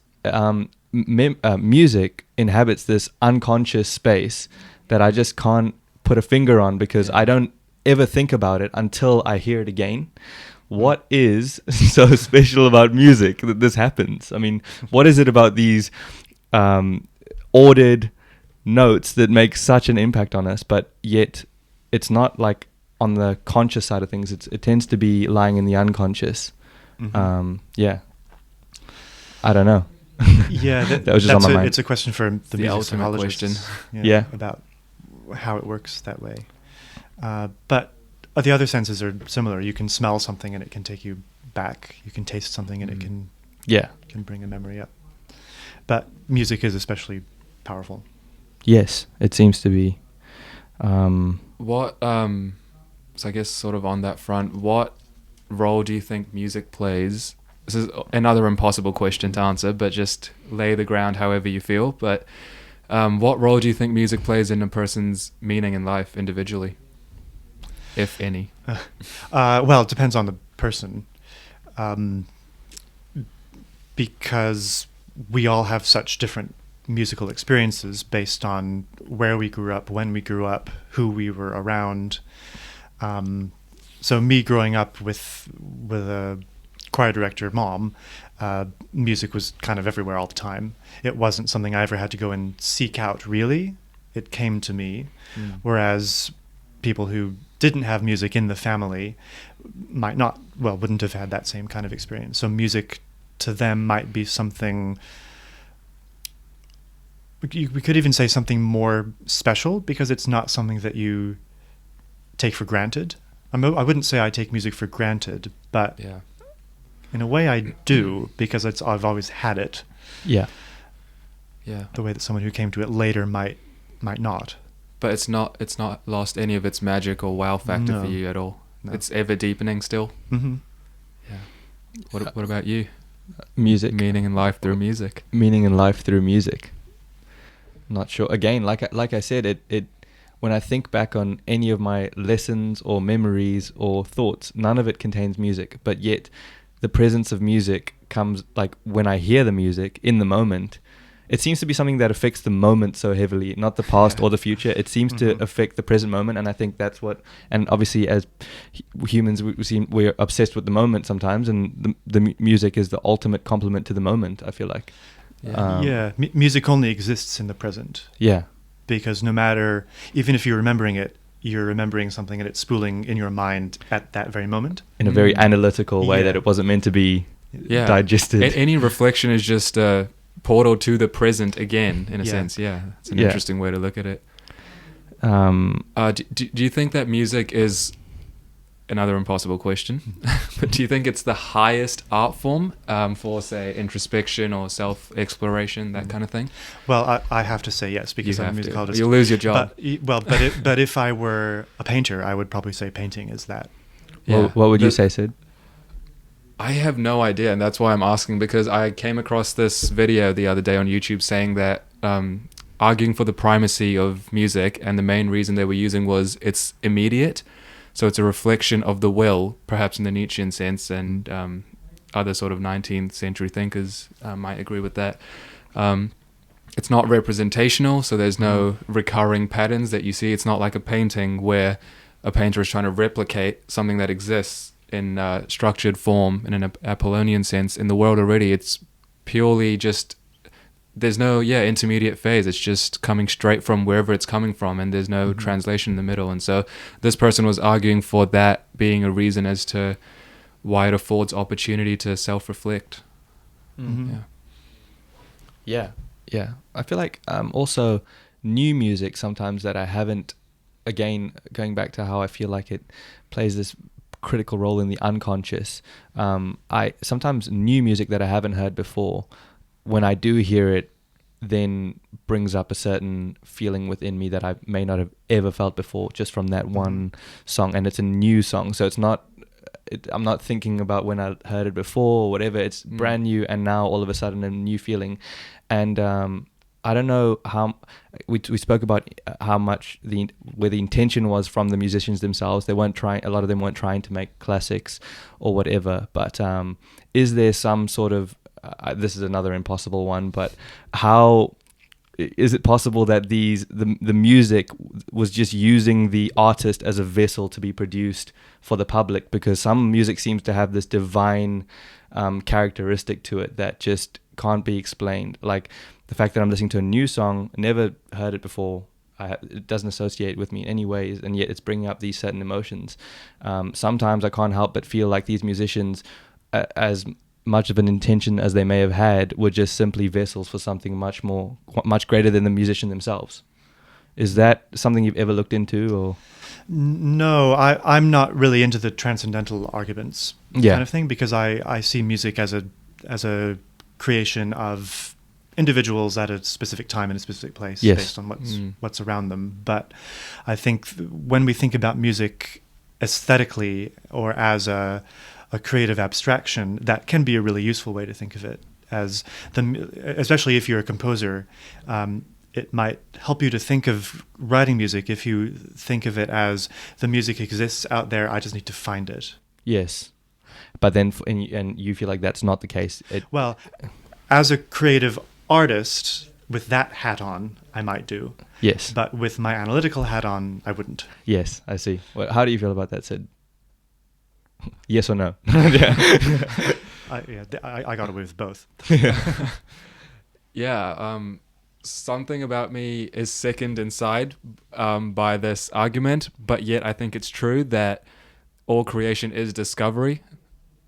music inhabits this unconscious space that I just can't put a finger on, because I don't ever think about it until I hear it again. What is so special about music that this happens? I mean, what is it about these ordered notes that make such an impact on us, but yet it's not like on the conscious side of things. It tends to be lying in the unconscious. I don't know. Yeah, that was just on my mind. It's a question for the ultimate musicologists. question. Yeah. About how it works that way. But the other senses are similar. You can smell something and it can take you back. You can taste something and it can bring a memory up. But music is especially powerful. Yes, it seems to be. What so I guess sort of on that front, what role do you think music plays? This is another impossible question to answer, but just lay the ground however you feel. But what role do you think music plays in a person's meaning in life individually, if any? Well, it depends on the person. Because we all have such different musical experiences based on where we grew up, when we grew up, who we were around. So me growing up with a choir director mom, music was kind of everywhere all the time. It wasn't something I ever had to go and seek out, really. It came to me. Whereas people who didn't have music in the family wouldn't have had that same kind of experience. So music to them might be something, we could even say something more special, because it's not something that you take for granted. I wouldn't say I take music for granted, but in a way I do, because I've always had it. Yeah. The way that someone who came to it later might not. But it's not lost any of its magic or wow factor for you at all. No. It's ever deepening still. Mm-hmm. Yeah. What about you? Music. Meaning in life through music. Meaning in life through music. Not sure. Again, like I said, it when I think back on any of my lessons or memories or thoughts, none of it contains music. But yet, the presence of music comes, like, when I hear the music in the moment. It seems to be something that affects the moment so heavily, not the past or the future. It seems to affect the present moment, and I think that's what. And obviously, as humans, we're obsessed with the moment sometimes, and the music is the ultimate complement to the moment, I feel like. Music only exists in the present. Yeah. Because no matter, even if you're remembering it, you're remembering something and it's spooling in your mind at that very moment. In a very analytical way that it wasn't meant to be digested. Any reflection is just a portal to the present again, in a sense. Yeah, it's an interesting way to look at it. Do you think that music is, another impossible question, but do you think it's the highest art form for, say, introspection or self-exploration, that kind of thing? Well, I have to say yes, because I'm a musicologist. You'll lose your job. But if I were a painter, I would probably say painting is that. Yeah. What would you say, Sid? I have no idea, and that's why I'm asking, because I came across this video the other day on YouTube saying that arguing for the primacy of music, and the main reason they were using was it's immediate. So it's a reflection of the will, perhaps in the Nietzschean sense, and other sort of 19th century thinkers might agree with that. It's not representational, so there's no recurring patterns that you see. It's not like a painting where a painter is trying to replicate something that exists in structured form in an Apollonian sense in the world already. It's purely just, there's no intermediate phase. It's just coming straight from wherever it's coming from, and there's no translation in the middle. And so this person was arguing for that being a reason as to why it affords opportunity to self-reflect. Yeah. I feel like also new music sometimes that I haven't, again, going back to how I feel like it plays this critical role in the unconscious. Sometimes new music that I haven't heard before, when I do hear it, then brings up a certain feeling within me that I may not have ever felt before, just from that one song. And it's a new song, so it's not. I'm not thinking about when I heard it before or whatever. It's brand new, and now all of a sudden a new feeling. And I don't know how we spoke about how much where the intention was from the musicians themselves. They weren't trying. A lot of them weren't trying to make classics or whatever. But is there some sort of this is another impossible one, but how is it possible that the music was just using the artist as a vessel to be produced for the public? Because some music seems to have this divine characteristic to it that just can't be explained. Like the fact that I'm listening to a new song, never heard it before, it doesn't associate with me in any ways, and yet it's bringing up these certain emotions. Sometimes I can't help but feel like these musicians, as much of an intention as they may have had, were just simply vessels for something much greater than the musician themselves. Is that something you've ever looked into, or? No, I'm not really into the transcendental arguments kind of thing, because I see music as a creation of individuals at a specific time in a specific place, based on what's around them. But I think when we think about music aesthetically or as a creative abstraction, that can be a really useful way to think of it, especially if you're a composer. It might help you to think of writing music if you think of it as the music exists out there, I just need to find it. Yes. But then, and you feel like that's not the case. Well, as a creative artist, with that hat on, I might do. Yes. But with my analytical hat on, I wouldn't. Yes, I see. Well, how do you feel about that, Sid? Yes or no? Yeah. I got away with both. Yeah. Something about me is sickened inside by this argument, but yet I think it's true that all creation is discovery.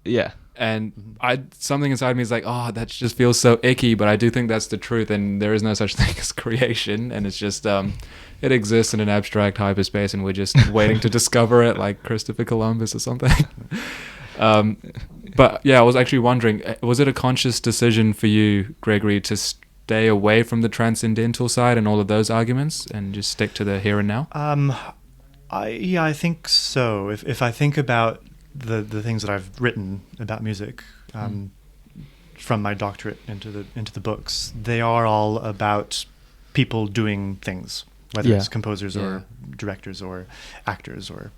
Yeah. And something inside me is like, oh, that just feels so icky, but I do think that's the truth, and there is no such thing as creation, and it's just it exists in an abstract hyperspace, and we're just waiting to discover it, like Christopher Columbus or something. But yeah, I was actually wondering, was it a conscious decision for you, Gregory, to stay away from the transcendental side and all of those arguments and just stick to the here and now? I think so. If I think about the things that I've written about music, from my doctorate into the books, they are all about people doing things, whether it's composers or directors or actors or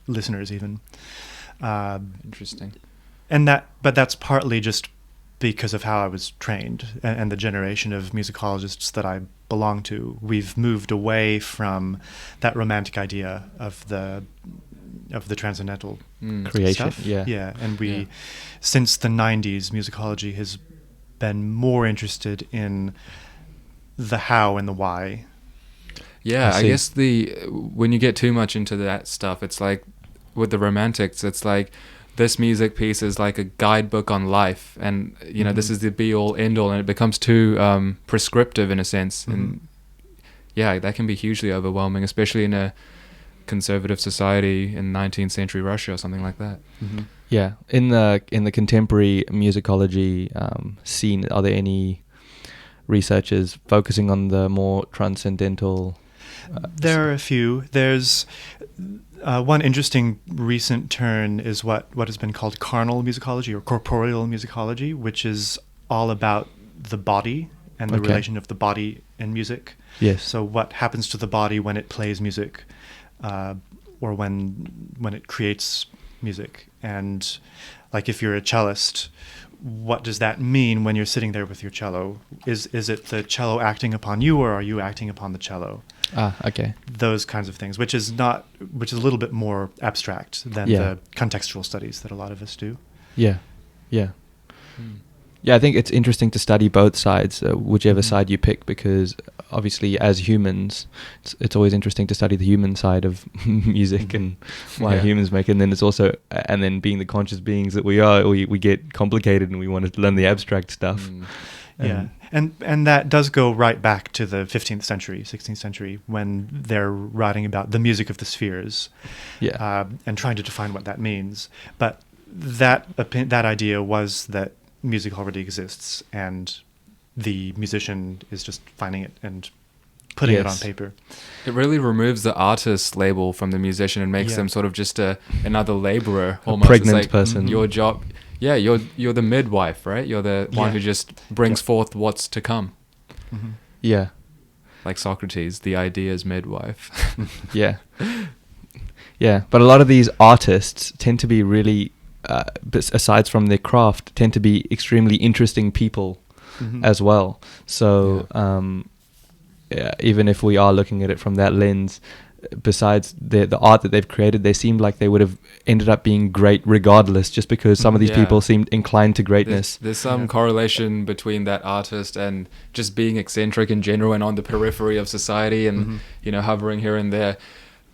listeners even. Interesting. But that's partly just because of how I was trained and the generation of musicologists that I belong to. We've moved away from that romantic idea of the transcendental creation stuff. And since the 90s, musicology has been more interested in the how and the why. I guess when you get too much into that stuff, it's like with the romantics, it's like this music piece is like a guidebook on life, and this is the be all end all, and it becomes too prescriptive in a sense. And that can be hugely overwhelming, especially in a conservative society in 19th century Russia or something like that. Yeah, in the contemporary musicology scene, are there any researchers focusing on the more transcendental? There are a few. There's one interesting recent turn is what has been called carnal musicology or corporeal musicology, which is all about the body and the relation of the body and music. Yes. So what happens to the body when it plays music, or when it creates music. And like if you're a cellist, what does that mean when you're sitting there with your cello? Is it the cello acting upon you, or are you acting upon the cello? Okay. Those kinds of things, which is a little bit more abstract than the contextual studies that a lot of us do. Yeah. Yeah, I think it's interesting to study both sides, whichever side you pick, because obviously as humans, it's always interesting to study the human side of music and why humans make it. And then it's also, and then being the conscious beings that we are, we get complicated and we want to learn the abstract stuff. And that does go right back to the 15th century, 16th century, when they're writing about the music of the spheres, and trying to define what that means. But that idea was that music already exists, and the musician is just finding it and putting it on paper. It really removes the artist label from the musician and makes them sort of just another laborer, almost. A pregnant like person. Your job, you're the midwife, right? You're the one who just brings forth what's to come. Yeah. Like Socrates, the idea's midwife. Yeah, but a lot of these artists tend to be really, aside from their craft, tend to be extremely interesting people as well. So even if we are looking at it from that lens, besides the art that they've created, they seemed like they would have ended up being great regardless, just because some of these people seemed inclined to greatness. There's some correlation between that artist and just being eccentric in general and on the periphery of society and hovering here and there.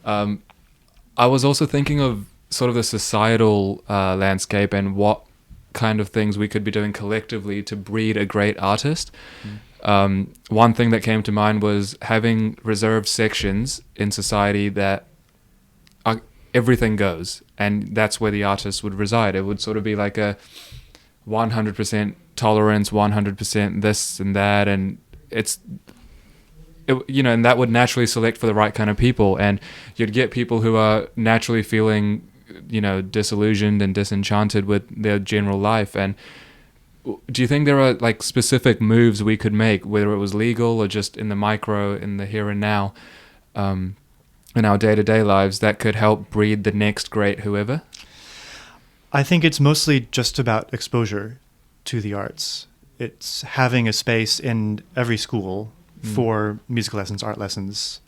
I was also thinking of sort of the societal landscape and what kind of things we could be doing collectively to breed a great artist. One thing that came to mind was having reserved sections in society that everything goes, and that's where the artist would reside. It would sort of be like a 100% tolerance, 100% this and that, and and that would naturally select for the right kind of people, and you'd get people who are naturally feeling, disillusioned and disenchanted with their general life. And do you think there are like specific moves we could make, whether it was legal or just in the micro, in the here and now, in our day-to-day lives, that could help breed the next great whoever? I think it's mostly just about exposure to the arts. It's having a space in every school for music lessons, art lessons,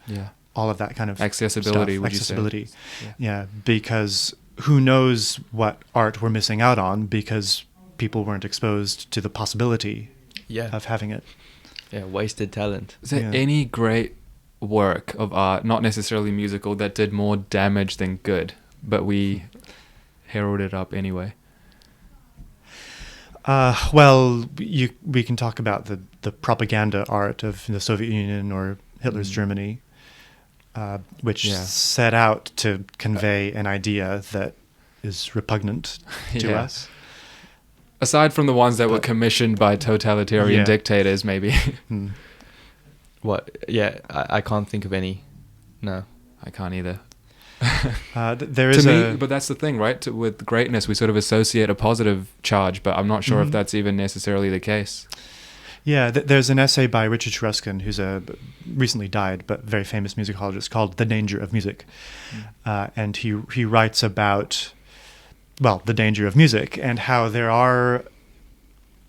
all of that kind of accessibility. stuff. Would Accessibility, you say? yeah, because who knows what art we're missing out on because people weren't exposed to the possibility of having it. Yeah, wasted talent. Is there any great work of art, not necessarily musical, that did more damage than good, but we heralded up anyway? Well, we can talk about the propaganda art of the Soviet Union or Hitler's Germany, which set out to convey an idea that is repugnant to us. Aside from the ones that were commissioned by totalitarian dictators, maybe. What? Yeah, I can't think of any. No. I can't either. There is but that's the thing, right? With greatness, we sort of associate a positive charge, but I'm not sure if that's even necessarily the case. Yeah, there's an essay by Richard Truscott, who's a recently died but very famous musicologist, called "The Danger of Music," and he writes about, well, the danger of music and how there are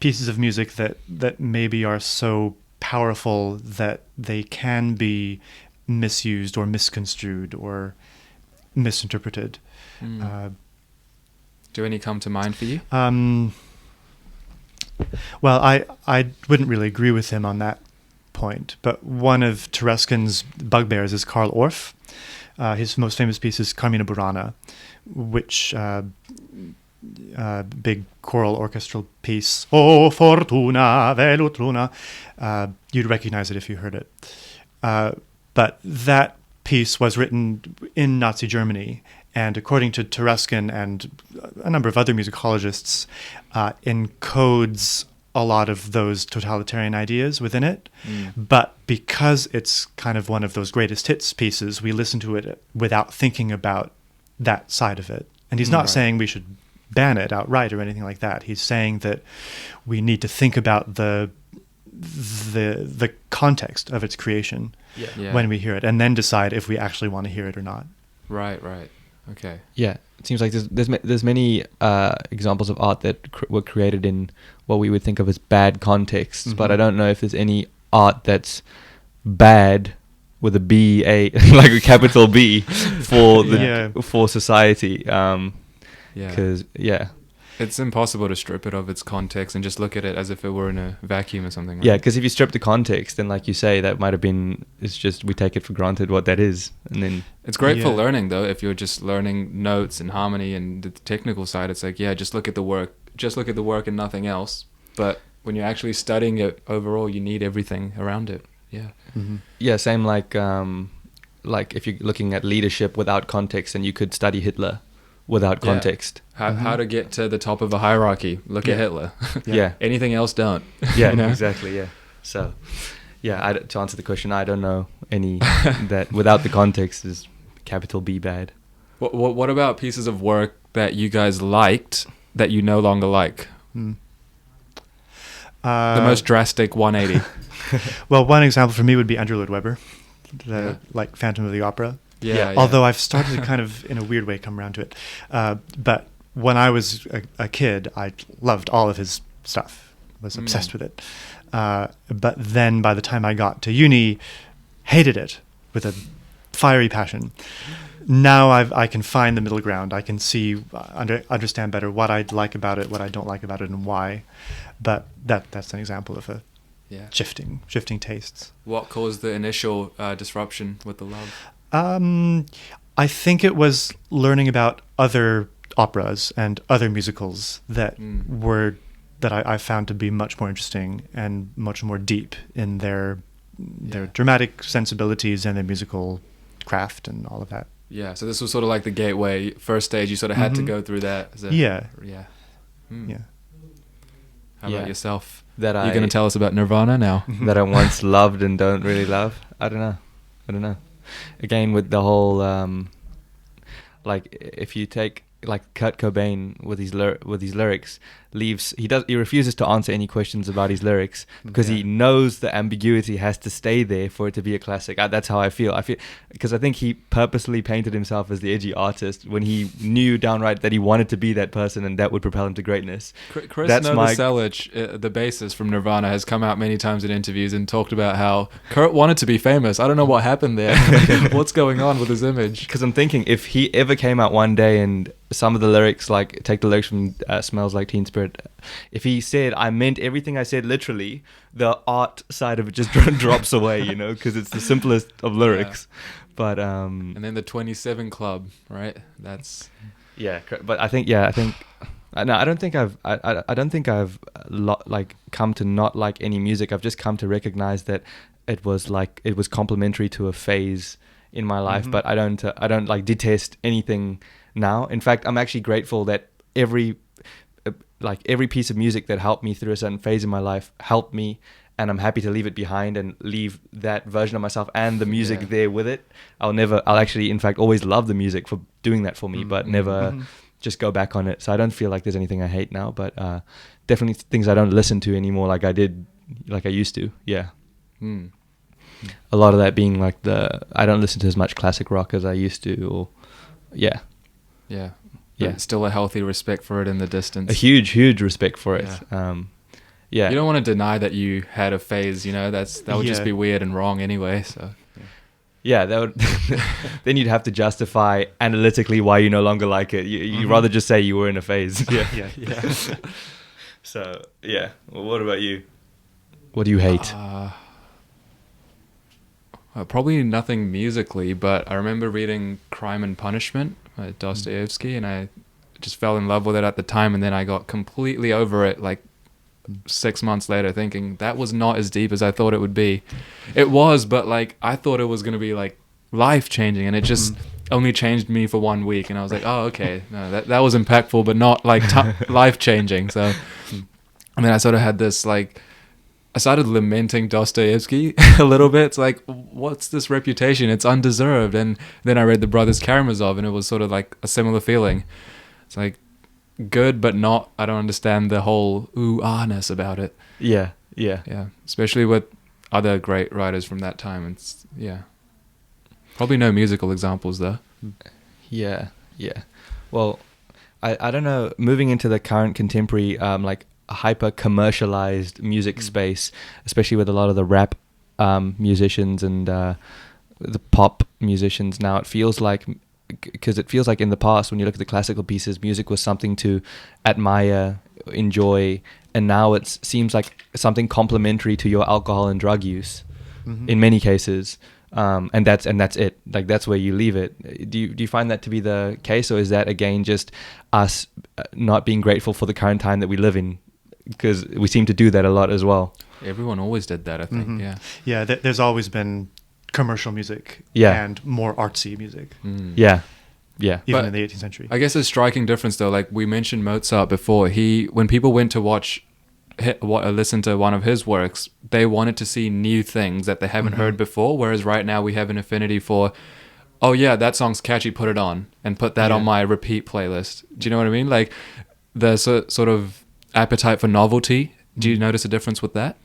pieces of music that maybe are so powerful that they can be misused or misconstrued or misinterpreted. Do any come to mind for you? Well, I wouldn't really agree with him on that point, but one of Tereskyn's bugbears is Karl Orff. His most famous piece is Carmina Burana, which big choral orchestral piece. O fortuna velut luna. You'd recognize it if you heard it. But that piece was written in Nazi Germany, and according to Tereskyn and a number of other musicologists, encodes a lot of those totalitarian ideas within it. But because it's kind of one of those greatest hits pieces, we listen to it without thinking about that side of it. And he's not saying we should ban it outright or anything like that. He's saying that we need to think about the context of its creation when we hear it, and then decide if we actually want to hear it or not. Right. Okay. Yeah, it seems like there's many examples of art that were created in what we would think of as bad contexts, but I don't know if there's any art that's bad with a B, like a capital B for society. Because it's impossible to strip it of its context and just look at it as if it were in a vacuum or something. Right? Yeah, because if you strip the context, then like you say, that might have been, it's just we take it for granted what that is. And then it's great for learning, though. If you're just learning notes and harmony and the technical side, it's like, just look at the work. Just look at the work and nothing else. But when you're actually studying it overall, you need everything around it. Yeah. Yeah, same like if you're looking at leadership without context, and you could study Hitler without context. How to get to the top of a hierarchy. Look at Hitler. Anything else don't. Yeah, exactly, yeah. So, to answer the question, I don't know any that without the context is capital B bad. What about pieces of work that you guys liked that you no longer like? The most drastic 180. Well, one example for me would be Andrew Lloyd Webber, like Phantom of the Opera. Although I've started to kind of, in a weird way, come around to it. But when I was a kid, I loved all of his stuff, was obsessed with it. But then by the time I got to uni, hated it with a fiery passion. Now I can find the middle ground. I can see, understand better what I like about it, what I don't like about it, and why. But that's an example of a shifting tastes. What caused the initial disruption with the love? I think it was learning about other operas and other musicals that I found to be much more interesting and much more deep in their dramatic sensibilities and their musical craft and all of that. Yeah, so this was sort of like the gateway, first stage. You sort of had to go through that. Yeah. How about yourself? You're going to tell us about Nirvana now? That I once loved and don't really love. I don't know. Again, with the whole like, if you take like Kurt Cobain with his lyrics, he refuses to answer any questions about his lyrics because he knows the ambiguity has to stay there for it to be a classic. That's how I feel because I think he purposely painted himself as the edgy artist when he knew downright that he wanted to be that person and that would propel him to greatness. Chris Novoselic, the bassist from Nirvana, has come out many times in interviews and talked about how Kurt wanted to be famous. I don't know what happened there. What's going on with his image? Because I'm thinking, if he ever came out one day and some of the lyrics, like take the lyrics from Smells Like Teen Spirit, if he said I meant everything I said literally, the art side of it just drops away, because it's the simplest of lyrics. But and then the 27 Club, right? That's but I think no, I don't think I've come to not like any music. I've just come to recognize that it was complementary to a phase in my life, but I don't like detest anything now. In fact, I'm actually grateful that every piece of music that helped me through a certain phase in my life helped me, and I'm happy to leave it behind and leave that version of myself and the music there with it. I'll actually, in fact, always love the music for doing that for me, but never just go back on it. So I don't feel like there's anything I hate now, but definitely things I don't listen to anymore like I used to. Yeah. A lot of that being like I don't listen to as much classic rock as I used to, or yeah. Still a healthy respect for it in the distance. A huge respect for it. You don't want to deny that you had a phase, that would just be weird and wrong anyway. So that would then you'd have to justify analytically why you no longer like it. You'd rather just say you were in a phase. So well, what about you? What do you hate? Probably nothing musically, but I remember reading Crime and Punishment by Dostoevsky, and I just fell in love with it at the time, and then I got completely over it like 6 months later, thinking that was not as deep as I thought it would be. It was, but like I thought it was going to be like life-changing, and it just only changed me for 1 week, and I was like, oh, okay, no, that was impactful, but not like life-changing. So I mean, I sort of had this like, I started lamenting Dostoevsky a little bit. It's like, what's this reputation? It's undeserved. And then I read The Brothers Karamazov, and it was sort of like a similar feeling. It's like good, but not. I don't understand the whole ooh-ah-ness about it. Yeah. Especially with other great writers from that time. It's probably no musical examples though. Yeah. Well, I don't know. Moving into the current contemporary like hyper commercialized music space, especially with a lot of the rap musicians and the pop musicians now, it feels like in the past, when you look at the classical pieces, music was something to admire, enjoy, and now it seems like something complementary to your alcohol and drug use in many cases, and that's it. Like that's where you leave it. Do you find that to be the case, or is that again just us not being grateful for the current time that we live in? Because we seem to do that a lot as well. Everyone always did that, I think. There's always been commercial music and more artsy music. Even in the 18th century. I guess a striking difference though, like we mentioned Mozart before, when people went to listen to one of his works, they wanted to see new things that they haven't heard before, whereas right now we have an affinity for, oh yeah, that song's catchy, put it on and put that on my repeat playlist. Do you know what I mean? Like the sort of appetite for novelty. Do you notice a difference with that?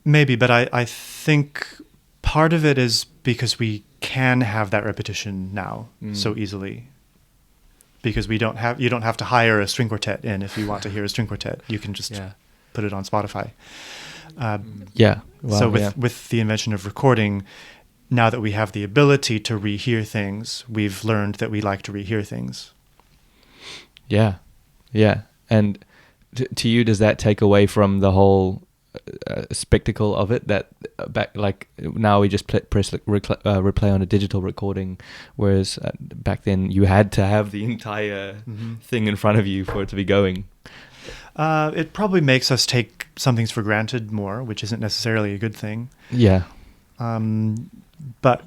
Maybe, but I think part of it is because we can have that repetition now so easily. Because you don't have to hire a string quartet in if you want to hear a string quartet. You can just put it on Spotify. With the invention of recording, now that we have the ability to rehear things, we've learned that we like to rehear things. Yeah. And to you, does that take away from the whole spectacle of it that back like now we just press replay on a digital recording, whereas back then you had to have the entire thing in front of you for it to be going. It probably makes us take some things for granted more, which isn't necessarily a good thing. Yeah. But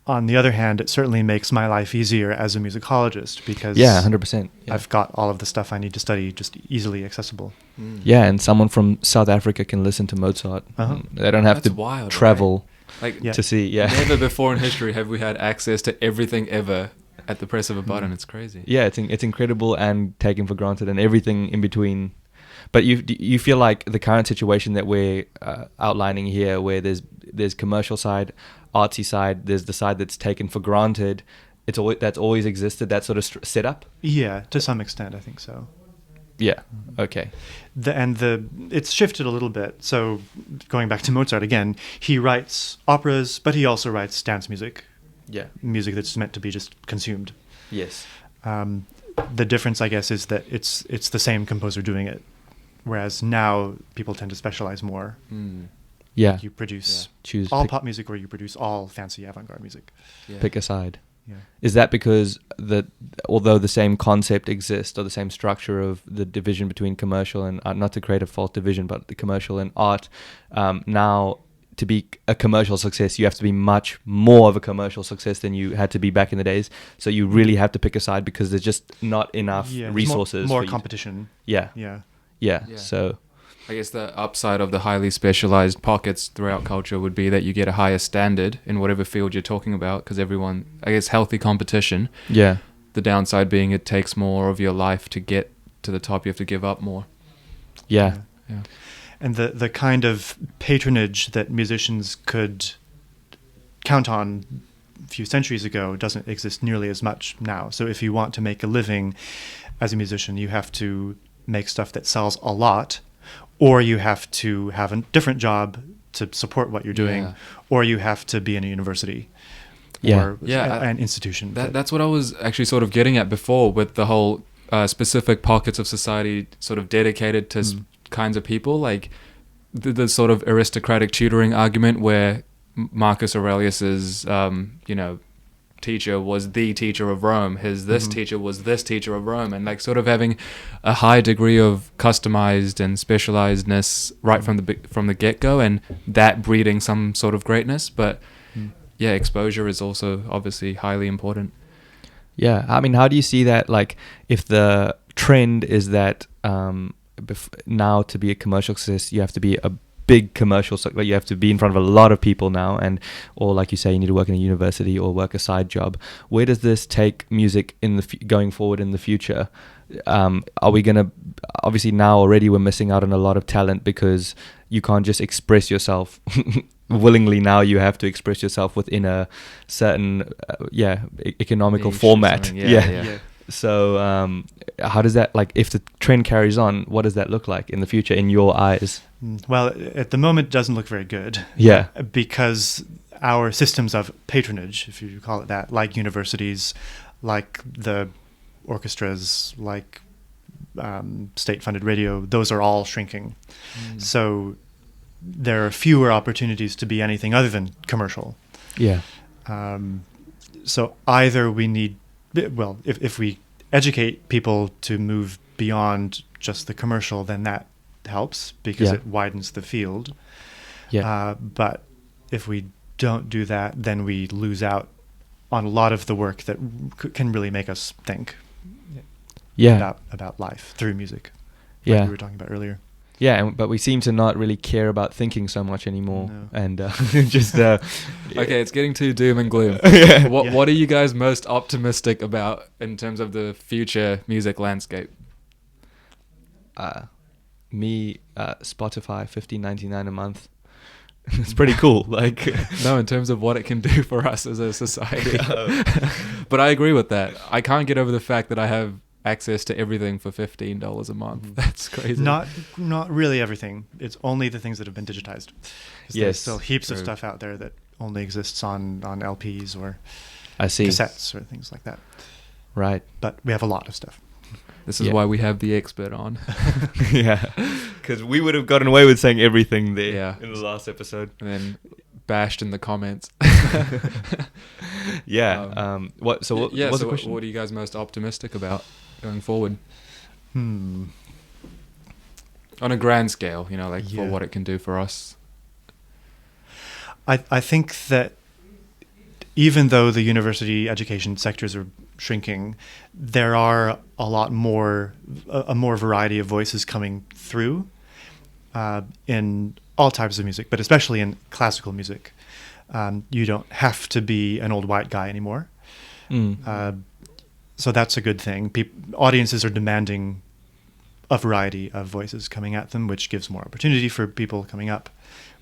on the other hand, it certainly makes my life easier as a musicologist because 100%. Yeah. I've got all of the stuff I need to study just easily accessible. Yeah, and someone from South Africa can listen to Mozart. They don't have That's to wild, travel right? to see. Yeah. Never before in history have we had access to everything ever at the press of a button. It's crazy. Yeah, it's incredible and taken for granted, and everything in between. But you feel like the current situation that we're outlining here, where there's commercial side, artsy side, there's the side that's taken for granted. That's always existed. That sort of setup. Yeah, to some extent, I think so. Yeah. Okay. It's shifted a little bit. So going back to Mozart again, he writes operas, but he also writes dance music. Yeah. Music that's meant to be just consumed. Yes. The difference, I guess, is that it's the same composer doing it, whereas now people tend to specialize more. Yeah. You produce choose all pop music, or you produce all fancy avant-garde music. Pick a side. Yeah. Is that because although the same concept exists, or the same structure of the division between commercial and art, not to create a false division, but the commercial and art, now to be a commercial success, you have to be much more of a commercial success than you had to be back in the days. So you really have to pick a side because there's just not enough resources. More competition. Yeah. So I guess the upside of the highly specialized pockets throughout culture would be that you get a higher standard in whatever field you're talking about, because everyone, I guess, healthy competition. Yeah. The downside being it takes more of your life to get to the top. You have to give up more. Yeah. And the kind of patronage that musicians could count on a few centuries ago doesn't exist nearly as much now. So if you want to make a living as a musician, you have to make stuff that sells a lot, or you have to have a different job to support what you're doing, or you have to be in a university or an institution. That's what I was actually sort of getting at before with the whole specific pockets of society sort of dedicated to kinds of people, like the sort of aristocratic tutoring argument where Marcus Aurelius's teacher was the teacher of Rome, this teacher was this teacher of Rome, and like sort of having a high degree of customized and specializedness right from the get-go, and that breeding some sort of greatness. But exposure is also obviously highly important. Yeah, I mean, how do you see that? Like, if the trend is that now to be a commercial success, you have to be a big commercial, like you have to be in front of a lot of people now, or like you say, you need to work in a university or work a side job. Where does this take music in going forward in the future? Are we gonna, obviously now already we're missing out on a lot of talent because you can't just express yourself willingly. Now you have to express yourself within a certain economical format. So how does that, like, if the trend carries on, what does that look like in the future in your eyes? Well, at the moment it doesn't look very good. Yeah. Because our systems of patronage, if you call it that, like universities, like the orchestras, like state-funded radio, those are all shrinking. So there are fewer opportunities to be anything other than commercial. Yeah. So either we need, well, if we educate people to move beyond just the commercial, then that helps because it widens the field. But if we don't do that, then we lose out on a lot of the work that can really make us think about life through music, like we were talking about earlier. But we seem to not really care about thinking so much anymore. No. And just okay, it's getting too doom and gloom. What are you guys most optimistic about in terms of the future music landscape? Spotify, $15.99 a month. It's pretty cool. Like, no, in terms of what it can do for us as a society. But I agree with that. I can't get over the fact that I have access to everything for $15 a month. That's crazy. Not really everything. It's only the things that have been digitized. There's still heaps of stuff out there that only exists on LPs or cassettes or things like that. Right. But we have a lot of stuff. This is why we have the expert on. Yeah, because we would have gotten away with saying everything there Yeah. in the last episode. And then bashed in the comments. Yeah. What's the question? What are you guys most optimistic about going forward? On a grand scale, you know, like for what it can do for us. I think that even though the university education sectors are shrinking, there are a lot more, a more variety of voices coming through in all types of music, but especially in classical music. You don't have to be an old white guy anymore. So that's a good thing. Audiences are demanding a variety of voices coming at them, which gives more opportunity for people coming up,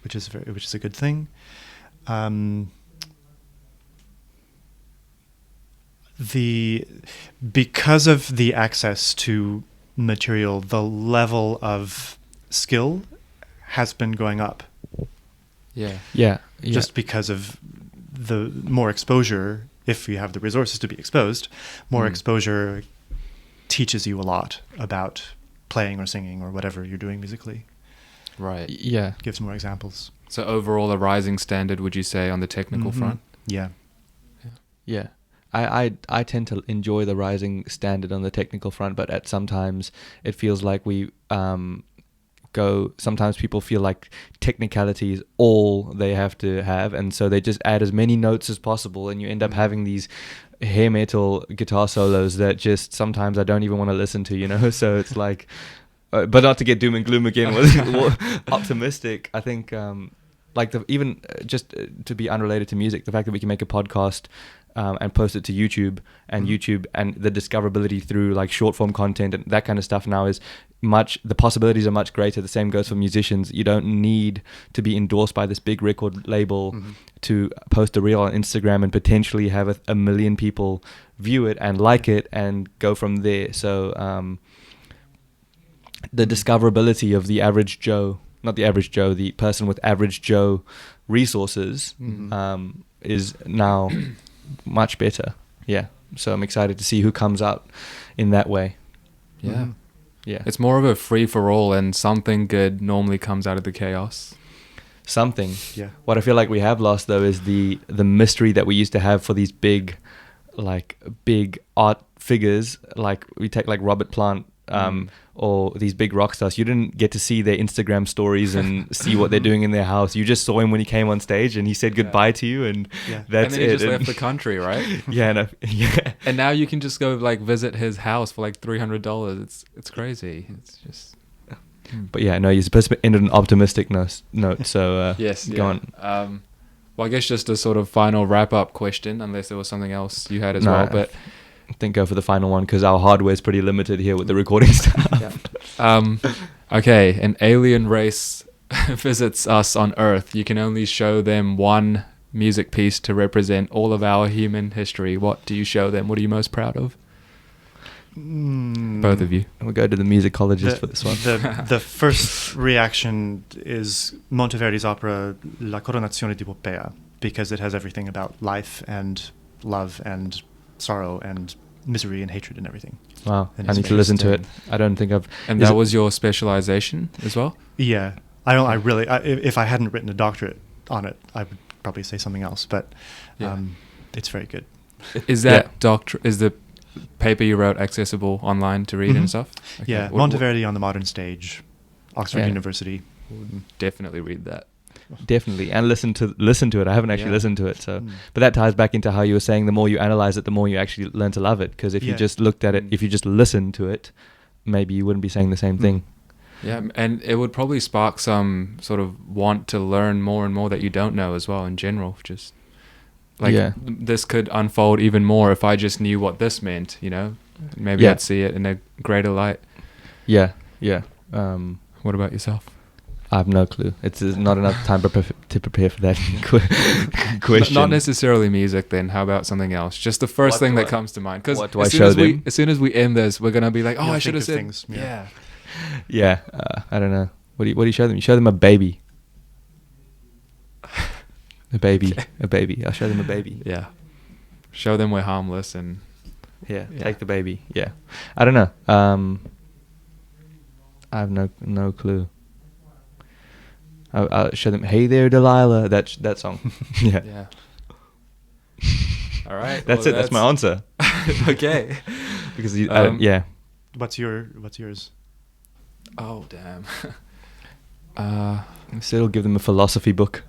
which is a good thing. Because of the access to material, the level of skill has been going up. Yeah. Just because of the more exposure, if you have the resources to be exposed, more exposure teaches you a lot about playing or singing or whatever you're doing musically. Right. Yeah. Gives more examples. So overall, a rising standard, would you say, on the technical front? Yeah. Yeah. I tend to enjoy the rising standard on the technical front, but at sometimes it feels like we sometimes people feel like technicality is all they have to have, and so they just add as many notes as possible, and you end up having these hair metal guitar solos that just sometimes I don't even want to listen to, you know. So it's like, but not to get doom and gloom again, optimistic. I think to be unrelated to music, the fact that we can make a podcast and post it to YouTube, and YouTube and the discoverability through like short form content and that kind of stuff now is the possibilities are much greater. The same goes for musicians. You don't need to be endorsed by this big record label to post a reel on Instagram and potentially have a million people view it and like it and go from there. So the discoverability of the average Joe, not the average Joe, the person with average Joe resources is now much better. Yeah. So I'm excited to see who comes out in that way. Yeah. Yeah. It's more of a free for all, and something good normally comes out of the chaos. Something. Yeah. What I feel like we have lost though is the mystery that we used to have for these big art figures. Like we take like Robert Plant or these big rock stars. You didn't get to see their Instagram stories and see what they're doing in their house. You just saw him when he came on stage and he said goodbye to you, and that's it. And then he just left the country, right? Yeah. And now you can just go like visit his house for like $300. It's crazy. It's just. But yeah, no, you're supposed to end on an optimistic note. So yes, go on. Well, I guess just a sort of final wrap-up question, unless there was something else you had as well. But I think go for the final one because our hardware is pretty limited here with the recording stuff. Okay, an alien race visits us on Earth. You can only show them one music piece to represent all of our human history. What do you show them? What are you most proud of? Both of you. We'll go to the musicologist for this one. The first reaction is Monteverdi's opera La Coronazione di Poppea, because it has everything about life and love and sorrow and misery and hatred and everything. Wow. I need to listen to it. I don't think I've... And that was your specialization as well? Yeah. If I hadn't written a doctorate on it, I would probably say something else, but it's very good. Is that is the paper you wrote accessible online to read and stuff? Okay. Yeah. Monteverdi on the Modern Stage, Oxford University. We'll definitely read that. Definitely, and listen to it. I haven't actually listened to it, so but that ties back into how you were saying the more you analyze it, the more you actually learn to love it. Because if you just looked at it, if you just listened to it, maybe you wouldn't be saying the same thing. Yeah, and it would probably spark some sort of want to learn more and more that you don't know as well in general. Just like this could unfold even more if I just knew what this meant. You know, maybe I'd see it in a greater light. Yeah. What about yourself? I have no clue. It's not enough time to prepare for that question. Not necessarily music then. How about something else? Just the first thing that comes to mind. Because as soon as we end this, we're going to be like, I should have said things. Yeah. I don't know. What do you show them? You show them a baby. A baby. I'll show them a baby. Yeah. Show them we're harmless and Yeah, Yeah. take the baby. Yeah, I don't know. I have no clue. I'll show them. Hey there, Delilah. That song. Yeah. Yeah. All right. That's it. That's my answer. Okay. Because yeah. What's yours? Oh damn. So it'll give them a philosophy book.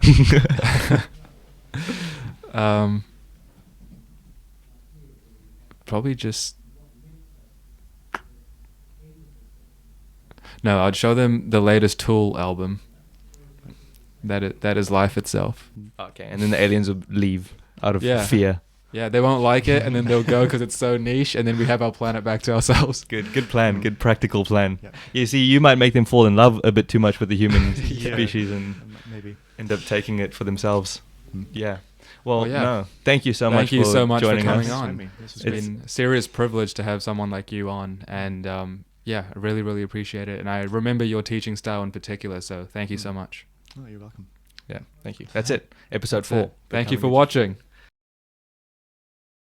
Probably just. No, I'd show them the latest Tool album. That is life itself. Okay, and then the aliens will leave out of Yeah. fear. Yeah, they won't like it, and then they'll go because it's so niche, and then we have our planet back to ourselves. Good plan. Good practical plan. Yeah. You see, you might make them fall in love a bit too much with the human Yeah. species and Maybe. end up taking it for themselves. Yeah. Well, Well, yeah. no. Thank you so much. Thank you so much for joining coming us. on. This was It's great. been a serious privilege to have someone like you on, and yeah, I really, really appreciate it. And I remember your teaching style in particular, so thank you so much. Oh, you're welcome. Yeah. Thank you. That's it. Episode That's 4. it. Thank you for watching.